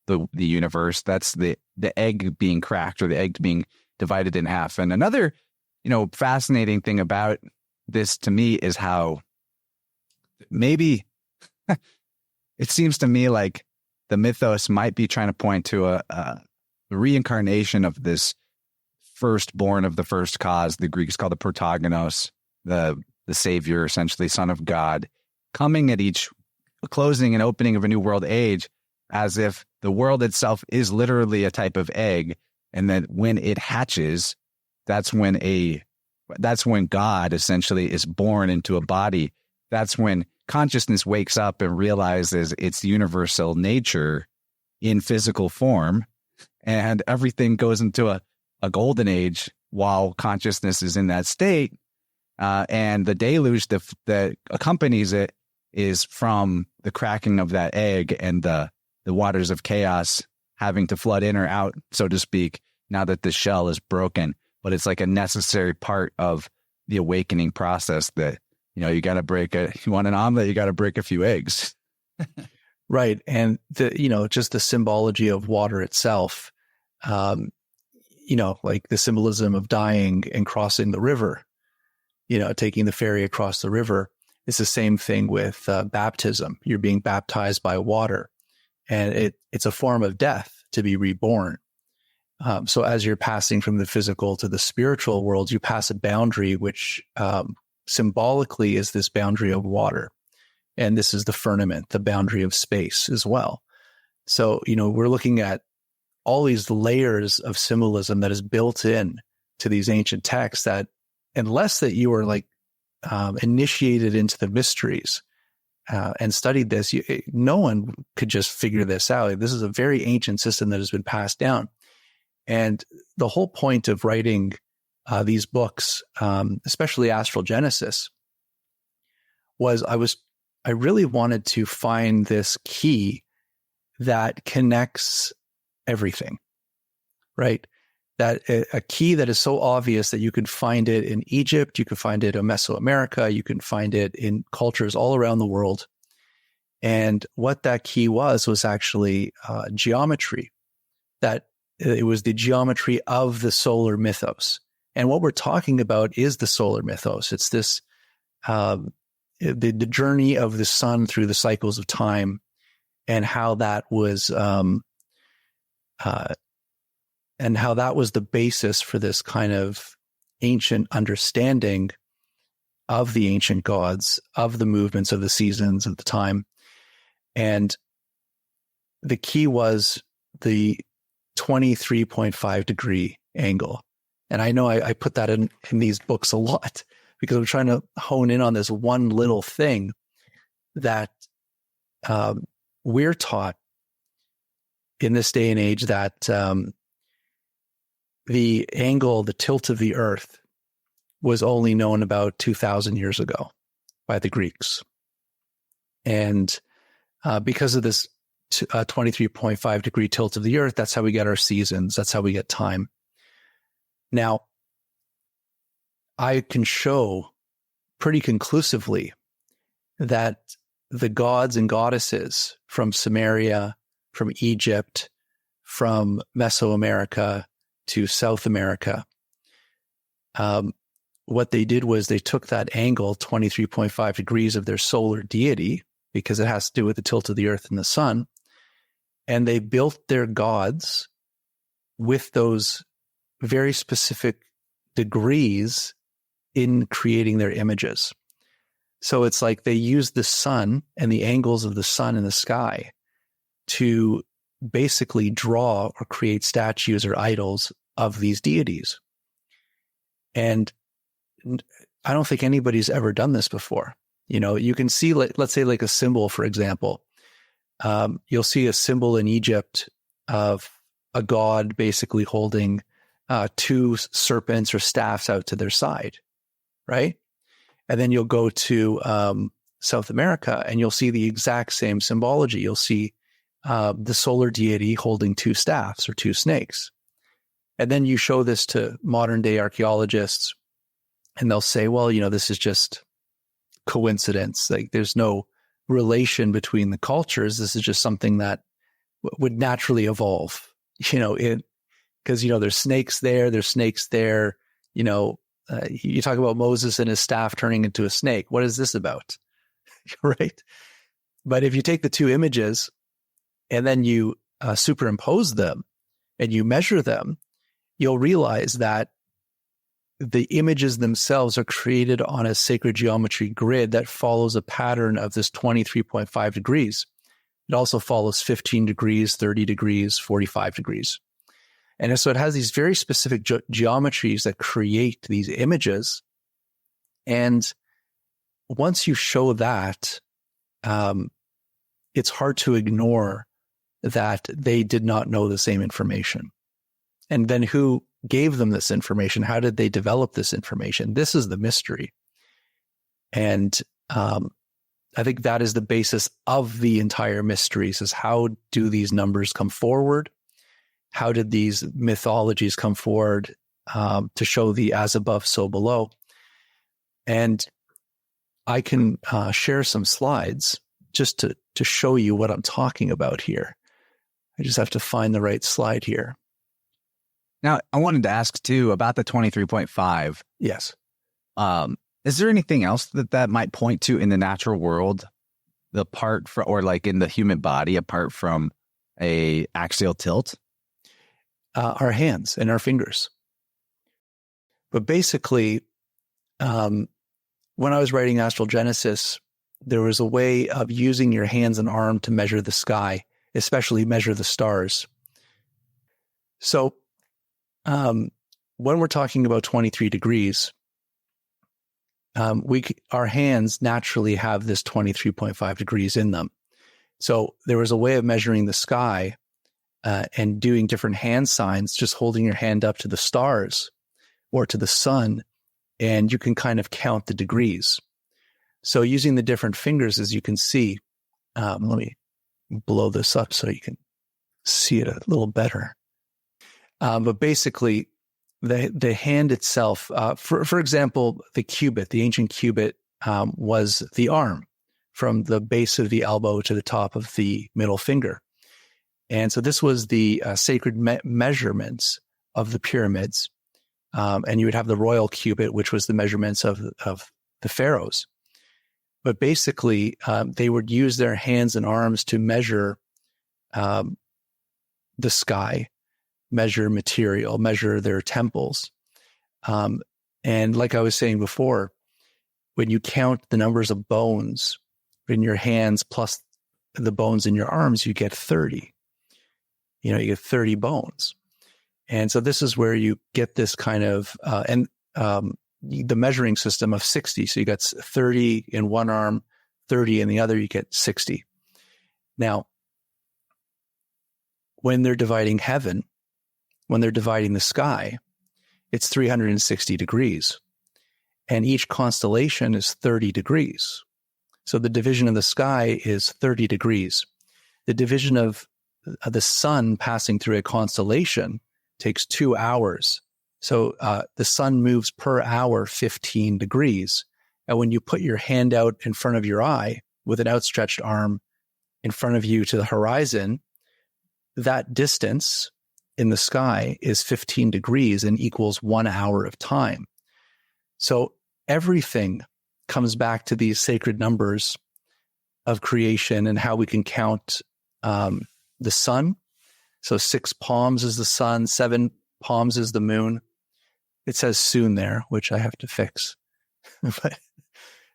the universe, that's the egg being cracked, or the egg being divided in half. And another, fascinating thing about this to me is how maybe it seems to me like the mythos might be trying to point to a reincarnation of this firstborn of the first cause. The Greeks call the protagonos, the savior, essentially son of God, coming at each closing and opening of a new world age as if the world itself is literally a type of egg, and that when it hatches, that's when God essentially is born into a body. That's when consciousness wakes up and realizes its universal nature in physical form, and everything goes into a golden age while consciousness is in that state. And the deluge that accompanies it is from the cracking of that egg and the waters of chaos having to flood in or out, so to speak, now that the shell is broken. But it's like a necessary part of the awakening process that, you know, you want an omelet, you got to break a few eggs. Right. And just the symbology of water itself, like the symbolism of dying and crossing the river, taking the ferry across the river. It's the same thing with baptism. You're being baptized by water, and it's a form of death to be reborn. So as you're passing from the physical to the spiritual world, you pass a boundary, which symbolically is this boundary of water. And this is the firmament, the boundary of space as well. So, we're looking at all these layers of symbolism that is built in to these ancient texts that, unless that you were initiated into the mysteries and studied this, no one could just figure this out. This is a very ancient system that has been passed down. And the whole point of writing these books, especially Astral Genesis, was I really wanted to find this key that connects everything, right? That a key that is so obvious that you could find it in Egypt, you could find it in Mesoamerica, you can find it in cultures all around the world. And what that key was actually geometry, that it was the geometry of the solar mythos. And what we're talking about is the solar mythos. It's this, the journey of the sun through the cycles of time, and how that was, the basis for this kind of ancient understanding of the ancient gods, of the movements of the seasons of the time. And the key was the 23.5 degree angle. And I know I put that in these books a lot, because I'm trying to hone in on this one little thing that we're taught in this day and age, that the angle, the tilt of the earth, was only known about 2,000 years ago by the Greeks. And because of this 23.5 degree tilt of the earth, that's how we get our seasons. That's how we get time. Now, I can show pretty conclusively that the gods and goddesses from Sumeria, from Egypt, from Mesoamerica to South America, what they did was they took that angle, 23.5 degrees of their solar deity, because it has to do with the tilt of the earth and the sun, and they built their gods with those very specific degrees in creating their images. So it's like they used the sun and the angles of the sun in the sky to basically draw or create statues or idols of these deities. And I don't think anybody's ever done this before. You can see, let's say like a symbol, for example. You'll see a symbol in Egypt of a god basically holding two serpents or staffs out to their side, right? And then you'll go to South America and you'll see the exact same symbology. You'll see the solar deity holding two staffs or two snakes. And then you show this to modern day archaeologists and they'll say, well, this is just coincidence. Like there's no relation between the cultures. This is just something that would naturally evolve, because, there's snakes there, you talk about Moses and his staff turning into a snake. What is this about? Right? But if you take the two images and then you superimpose them and you measure them, you'll realize that the images themselves are created on a sacred geometry grid that follows a pattern of this 23.5 degrees. It also follows 15 degrees, 30 degrees, 45 degrees. And so it has these very specific geometries that create these images. And once you show that, it's hard to ignore that they did not know the same information. And then who gave them this information? How did they develop this information? This is the mystery. And I think that is the basis of the entire mysteries, is how do these numbers come forward? How did these mythologies come forward to show the as above, so below? And I can share some slides just to show you what I'm talking about here. I just have to find the right slide here. Now, I wanted to ask too about the 23.5. Yes. Is there anything else that might point to in the natural world, or like in the human body, apart from a axial tilt? Our hands and our fingers. But basically, when I was writing Astral Genesis, there was a way of using your hands and arm to measure the sky, especially measure the stars. So when we're talking about 23 degrees, our hands naturally have this 23.5 degrees in them. So there was a way of measuring the sky and doing different hand signs, just holding your hand up to the stars or to the sun, and you can kind of count the degrees. So using the different fingers, as you can see, let me blow this up so you can see it a little better. But basically, the hand itself, for example, the cubit, the ancient cubit, was the arm from the base of the elbow to the top of the middle finger. And so this was the sacred measurements of the pyramids. And you would have the royal cubit, which was the measurements of the pharaohs. But basically, they would use their hands and arms to measure the sky, measure material, measure their temples. And like I was saying before, when you count the numbers of bones in your hands plus the bones in your arms, you get 30. You get 30 bones. And so this is where you get this kind of, the measuring system of 60. So you got 30 in one arm, 30 in the other, you get 60. Now, when they're dividing heaven, when they're dividing the sky, it's 360 degrees. And each constellation is 30 degrees. So the division of the sky is 30 degrees. The division of the sun passing through a constellation takes 2 hours. So the sun moves per hour 15 degrees. And when you put your hand out in front of your eye with an outstretched arm in front of you to the horizon, that distance in the sky is 15 degrees and equals 1 hour of time. So everything comes back to these sacred numbers of creation and how we can count the sun. So 6 palms is the sun, 7 palms is the moon. It says soon there, which I have to fix. But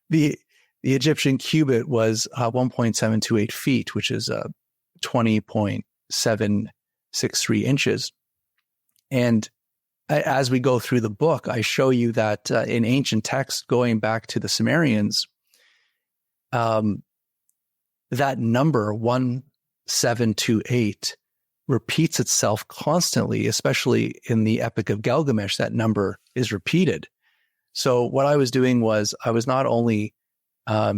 the Egyptian cubit was 1.728 feet, which is 20.763 inches. And as we go through the book, I show you that in ancient texts going back to the Sumerians, that number 1728 repeats itself constantly, especially in the Epic of Gilgamesh. That number is repeated. So what I was doing was I was not only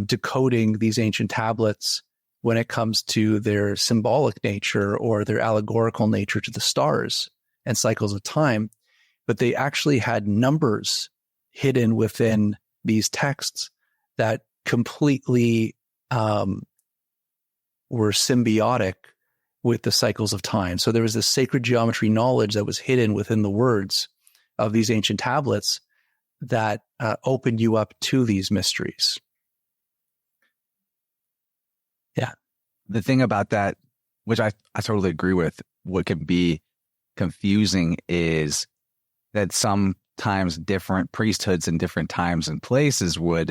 decoding these ancient tablets when it comes to their symbolic nature or their allegorical nature to the stars and cycles of time, but they actually had numbers hidden within these texts that completely were symbiotic with the cycles of time. So there was this sacred geometry knowledge that was hidden within the words of these ancient tablets that opened you up to these mysteries. Yeah. The thing about that, which I totally agree with, what can be confusing is that sometimes different priesthoods in different times and places would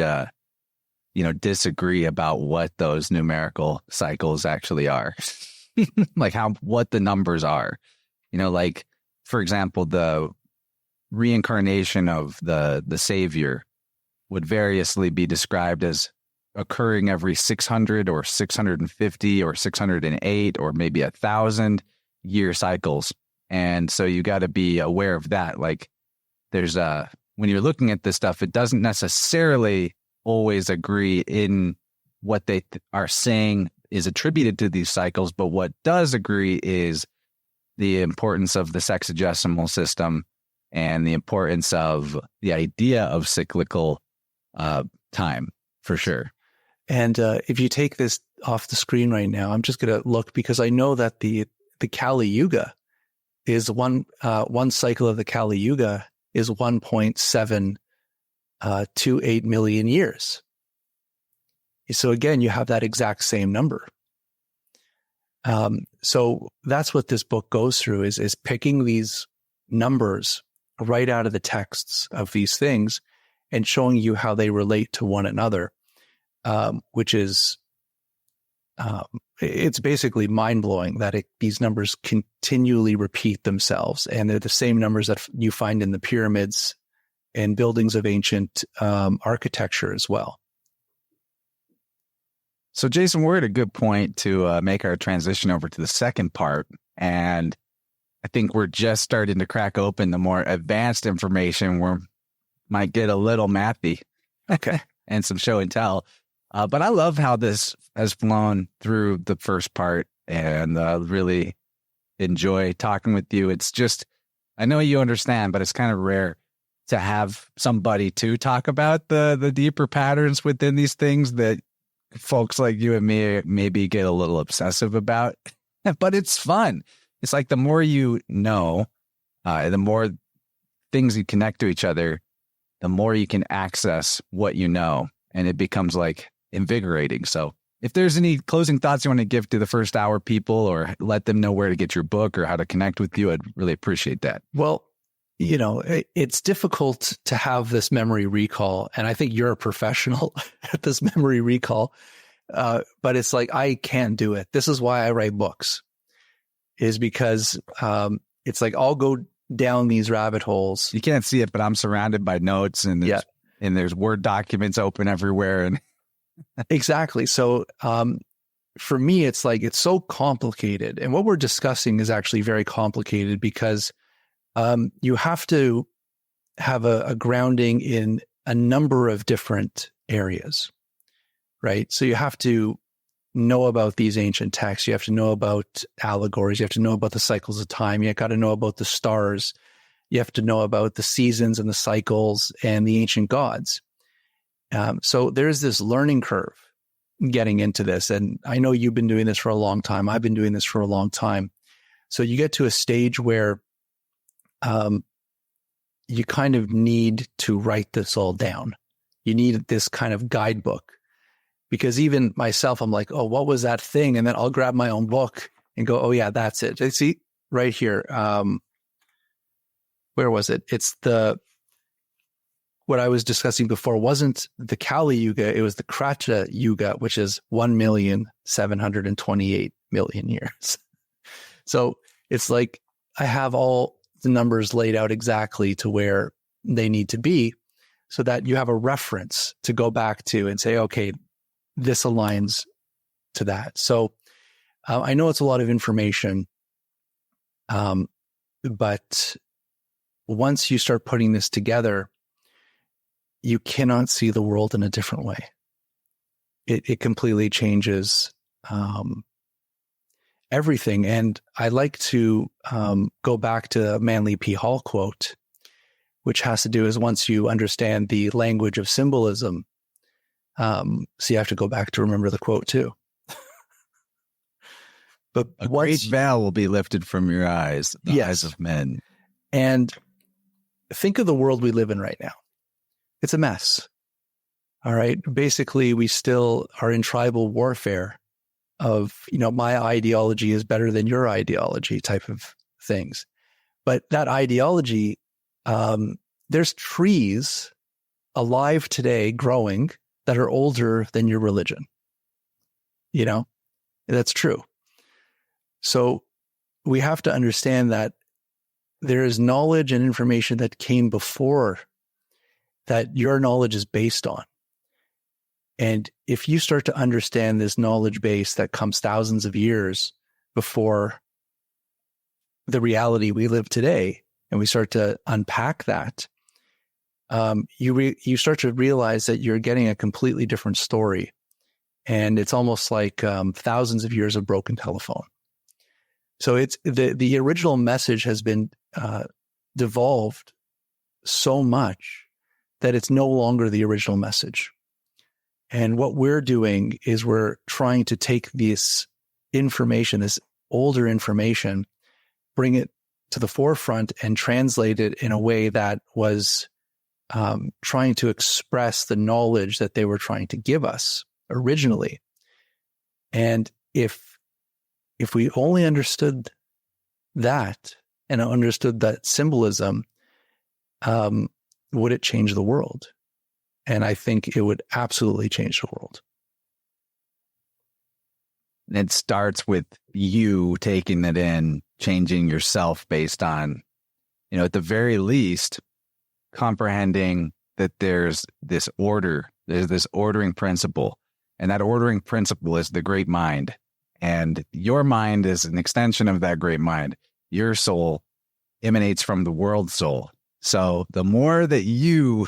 disagree about what those numerical cycles actually are. Like what the numbers are. Like, for example, the reincarnation of the Savior would variously be described as occurring every 600 or 650 or 608 or maybe 1,000 year cycles. And so you got to be aware of that. Like, there's when you're looking at this stuff, it doesn't necessarily always agree in what they are saying is attributed to these cycles, but what does agree is the importance of the sexagesimal system and the importance of the idea of cyclical time, for sure. And if you take this off the screen right now, I'm just going to look, because I know that the Kali Yuga is one cycle of the Kali Yuga is 1.728 million years. So again, you have that exact same number. So that's what this book goes through is picking these numbers right out of the texts of these things and showing you how they relate to one another, which is, it's basically mind-blowing that these numbers continually repeat themselves, and they're the same numbers that you find in the pyramids and buildings of ancient architecture as well. So, Jason, we're at a good point to make our transition over to the second part, and I think we're just starting to crack open the more advanced information. We might get a little mathy, okay, and some show and tell. But I love how this has flown through the first part, and really enjoy talking with you. It's just, I know you understand, but it's kind of rare to have somebody to talk about the deeper patterns within these things that folks like you and me maybe get a little obsessive about. But it's fun. It's like the more you know, the more things you connect to each other, the more you can access what you know, and it becomes like invigorating. So if there's any closing thoughts you want to give to the first hour people, or let them know where to get your book or how to connect with you, I'd really appreciate that. Well, it's difficult to have this memory recall, and I think you're a professional at this memory recall, but it's like, I can't do it. This is why I write books, is because it's like I'll go down these rabbit holes. You can't see it, but I'm surrounded by notes, and there's Word documents open everywhere. And exactly. So for me, it's like, it's so complicated. And what we're discussing is actually very complicated, because you have to have a grounding in a number of different areas, right? So you have to know about these ancient texts. You have to know about allegories. You have to know about the cycles of time. You got to know about the stars. You have to know about the seasons and the cycles and the ancient gods. So there's this learning curve getting into this. And I know you've been doing this for a long time. I've been doing this for a long time. So you get to a stage where you kind of need to write this all down. You need this kind of guidebook, because even myself, I'm like, oh, what was that thing? And then I'll grab my own book and go, oh yeah, that's it. See right here. Where was it? It's what I was discussing before wasn't the Kali Yuga. It was the Krata Yuga, which is 1,728,000,000 years. So it's like, I have all the numbers laid out exactly to where they need to be, so that you have a reference to go back to and say, okay, this aligns to that. So I know it's a lot of information, but once you start putting this together, you cannot see the world in a different way. It completely changes everything. And I like to go back to Manly P. Hall quote, which has to do is, once you understand the language of symbolism, so you have to go back to remember the quote too. But a great veil will be lifted from your eyes, the eyes of men. And think of the world we live in right now. It's a mess. All right. Basically, we still are in tribal warfare of, my ideology is better than your ideology type of things. But that ideology, there's trees alive today growing that are older than your religion. You know, that's true. So we have to understand that there is knowledge and information that came before that your knowledge is based on. And if you start to understand this knowledge base that comes thousands of years before the reality we live today, and we start to unpack that, you start to realize that you're getting a completely different story. And it's almost like thousands of years of broken telephone. So it's the original message has been devolved so much that it's no longer the original message. And what we're doing is we're trying to take this information, this older information, bring it to the forefront and translate it in a way that was trying to express the knowledge that they were trying to give us originally. And if we only understood that and understood that symbolism, would it change the world? And I think it would absolutely change the world. It starts with you taking it in, changing yourself based on, at the very least, comprehending that there's this order, there's this ordering principle. And that ordering principle is the great mind. And your mind is an extension of that great mind. Your soul emanates from the world soul. So the more that you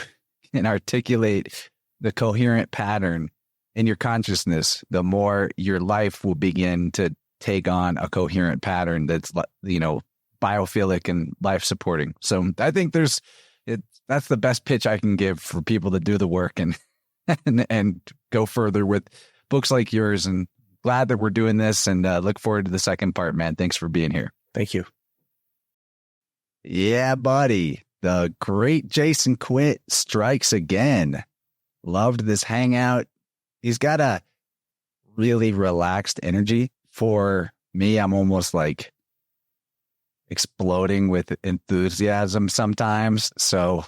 can articulate the coherent pattern in your consciousness, the more your life will begin to take on a coherent pattern that's, biophilic and life supporting. So I think that's the best pitch I can give for people to do the work and go further with books like yours. And glad that we're doing this, and look forward to the second part, man. Thanks for being here. Thank you. Yeah, buddy. The great Jason Quitt strikes again. Loved this hangout. He's got a really relaxed energy. For me, I'm almost like exploding with enthusiasm sometimes. So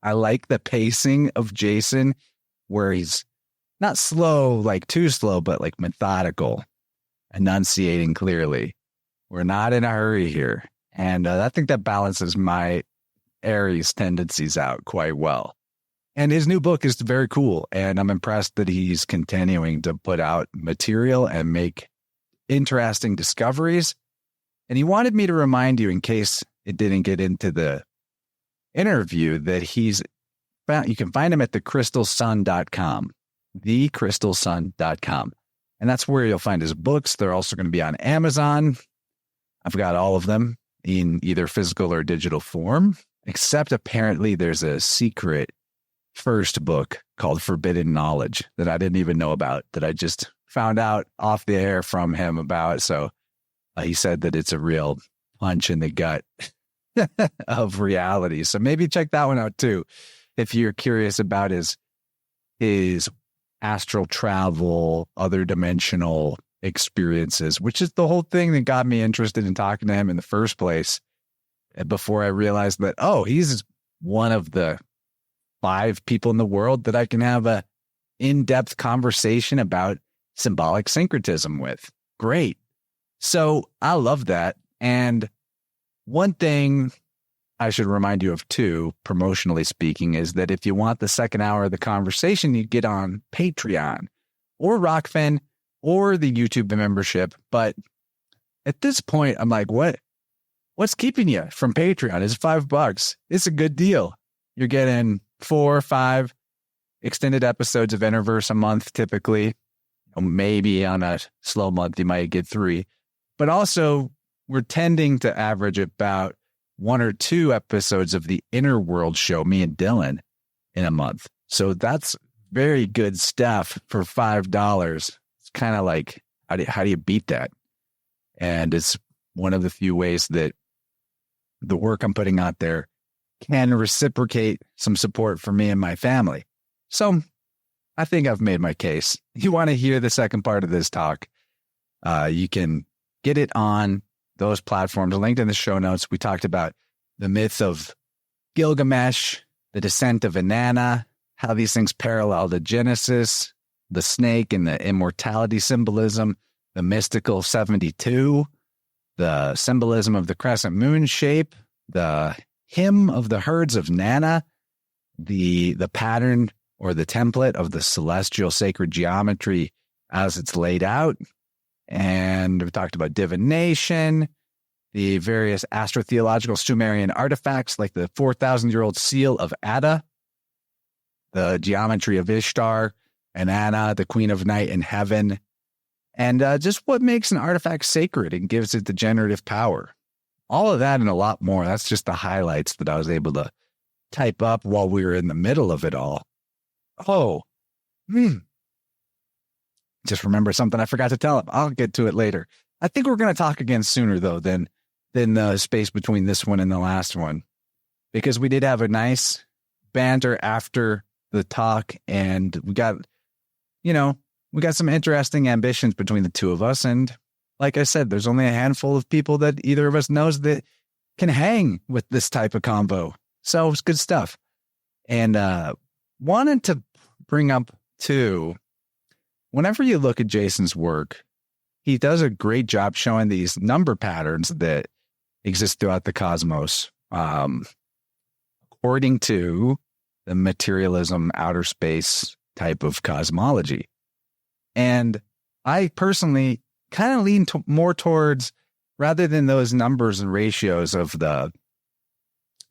I like the pacing of Jason, where he's not slow, like too slow, but like methodical, enunciating clearly. We're not in a hurry here. And I think that balances my Aries tendencies out quite well. And his new book is very cool. And I'm impressed that he's continuing to put out material and make interesting discoveries. And he wanted me to remind you, in case it didn't get into the interview, that you can find him at thecrystalsun.com, thecrystalsun.com. And that's where you'll find his books. They're also going to be on Amazon. I've got all of them in either physical or digital form, except apparently there's a secret first book called Forbidden Knowledge that I didn't even know about, that I just found out off the air from him about. So he said that it's a real punch in the gut of reality. So maybe check that one out too, if you're curious about his astral travel, other dimensional experiences, which is the whole thing that got me interested in talking to him in the first place. Before I realized that, he's one of the 5 people in the world that I can have a in-depth conversation about symbolic syncretism with. Great. So I love that. And one thing I should remind you of too, promotionally speaking, is that if you want the second hour of the conversation, you get on Patreon or Rockfin or the YouTube membership. But at this point, I'm like, what's keeping you from Patreon? It's $5. It's a good deal. You're getting 4 or 5 extended episodes of InnerVerse a month, typically. Maybe on a slow month, you might get 3. But also, we're tending to average about 1 or 2 episodes of the Inner World show, me and Dylan, in a month. So that's very good stuff for $5. It's kind of like, how do you beat that? And it's one of the few ways that the work I'm putting out there can reciprocate some support for me and my family. So I think I've made my case. You want to hear the second part of this talk, you can get it on those platforms linked in the show notes. We talked about the myth of Gilgamesh, the descent of Inanna, how these things parallel the Genesis, the snake and the immortality symbolism, the mystical 72, the symbolism of the crescent moon shape, the hymn of the herds of Nana, the pattern or the template of the celestial sacred geometry as it's laid out. And we talked about divination, the various astrotheological Sumerian artifacts like the 4,000-year-old seal of Ada, the geometry of Ishtar and Anna, the queen of night in heaven, and just what makes an artifact sacred and gives it the generative power. All of that and a lot more. That's just the highlights that I was able to type up while we were in the middle of it all. Oh, just remember something I forgot to tell him. I'll get to it later. I think we're going to talk again sooner, though, than the space between this one and the last one, because we did have a nice banter after the talk, and we got some interesting ambitions between the two of us. And like I said, there's only a handful of people that either of us knows that can hang with this type of combo. So it's good stuff. And wanted to bring up too, whenever you look at Jason's work, he does a great job showing these number patterns that exist throughout the cosmos, according to the materialism outer space type of cosmology. And I personally kind of lean more towards, rather than those numbers and ratios of the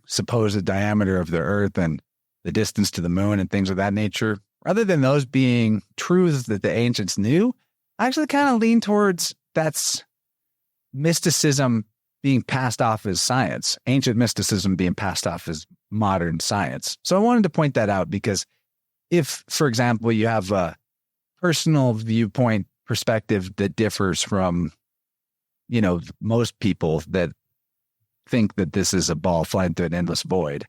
supposed diameter of the Earth and the distance to the moon and things of that nature, rather than those being truths that the ancients knew, I actually kind of lean towards that's mysticism being passed off as science, ancient mysticism being passed off as modern science. So I wanted to point that out because if, for example, you have a personal viewpoint perspective that differs from, most people that think that this is a ball flying through an endless void,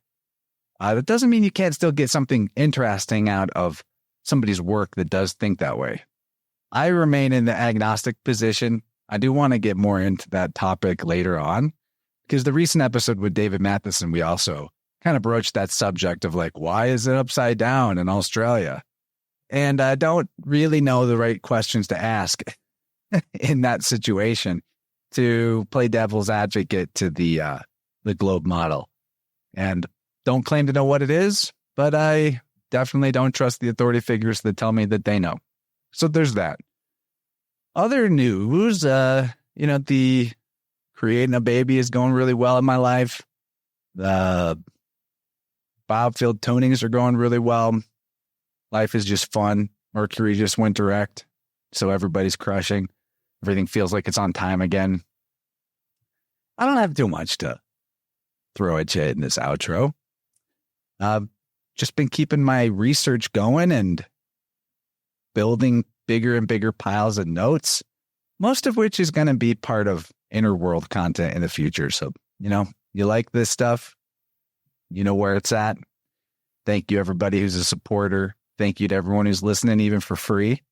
that doesn't mean you can't still get something interesting out of somebody's work that does think that way. I remain in the agnostic position. I do want to get more into that topic later on, because the recent episode with David Matheson, we also kind of broached that subject of like, why is it upside down in Australia? And I don't really know the right questions to ask in that situation to play devil's advocate to the globe model. And don't claim to know what it is, but I definitely don't trust the authority figures that tell me that they know. So there's that. Other news, the creating a baby is going really well in my life. The biofield tunings are going really well. Life is just fun. Mercury just went direct, so everybody's crushing. Everything feels like it's on time again. I don't have too much to throw at you in this outro. Just been keeping my research going and building bigger and bigger piles of notes, most of which is going to be part of inner world content in the future. So, you like this stuff, you know where it's at. Thank you, everybody who's a supporter. Thank you to everyone who's listening, even for free.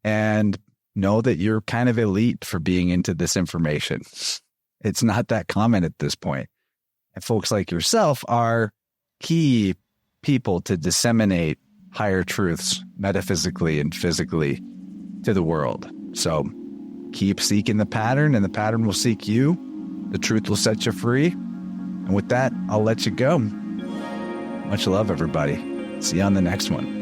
And know that you're kind of elite for being into this information. It's not that common at this point. And folks like yourself are key people to disseminate higher truths metaphysically and physically to the world. So keep seeking the pattern, and the pattern will seek you. The truth will set you free. And with that, I'll let you go. Much love, everybody. See you on the next one.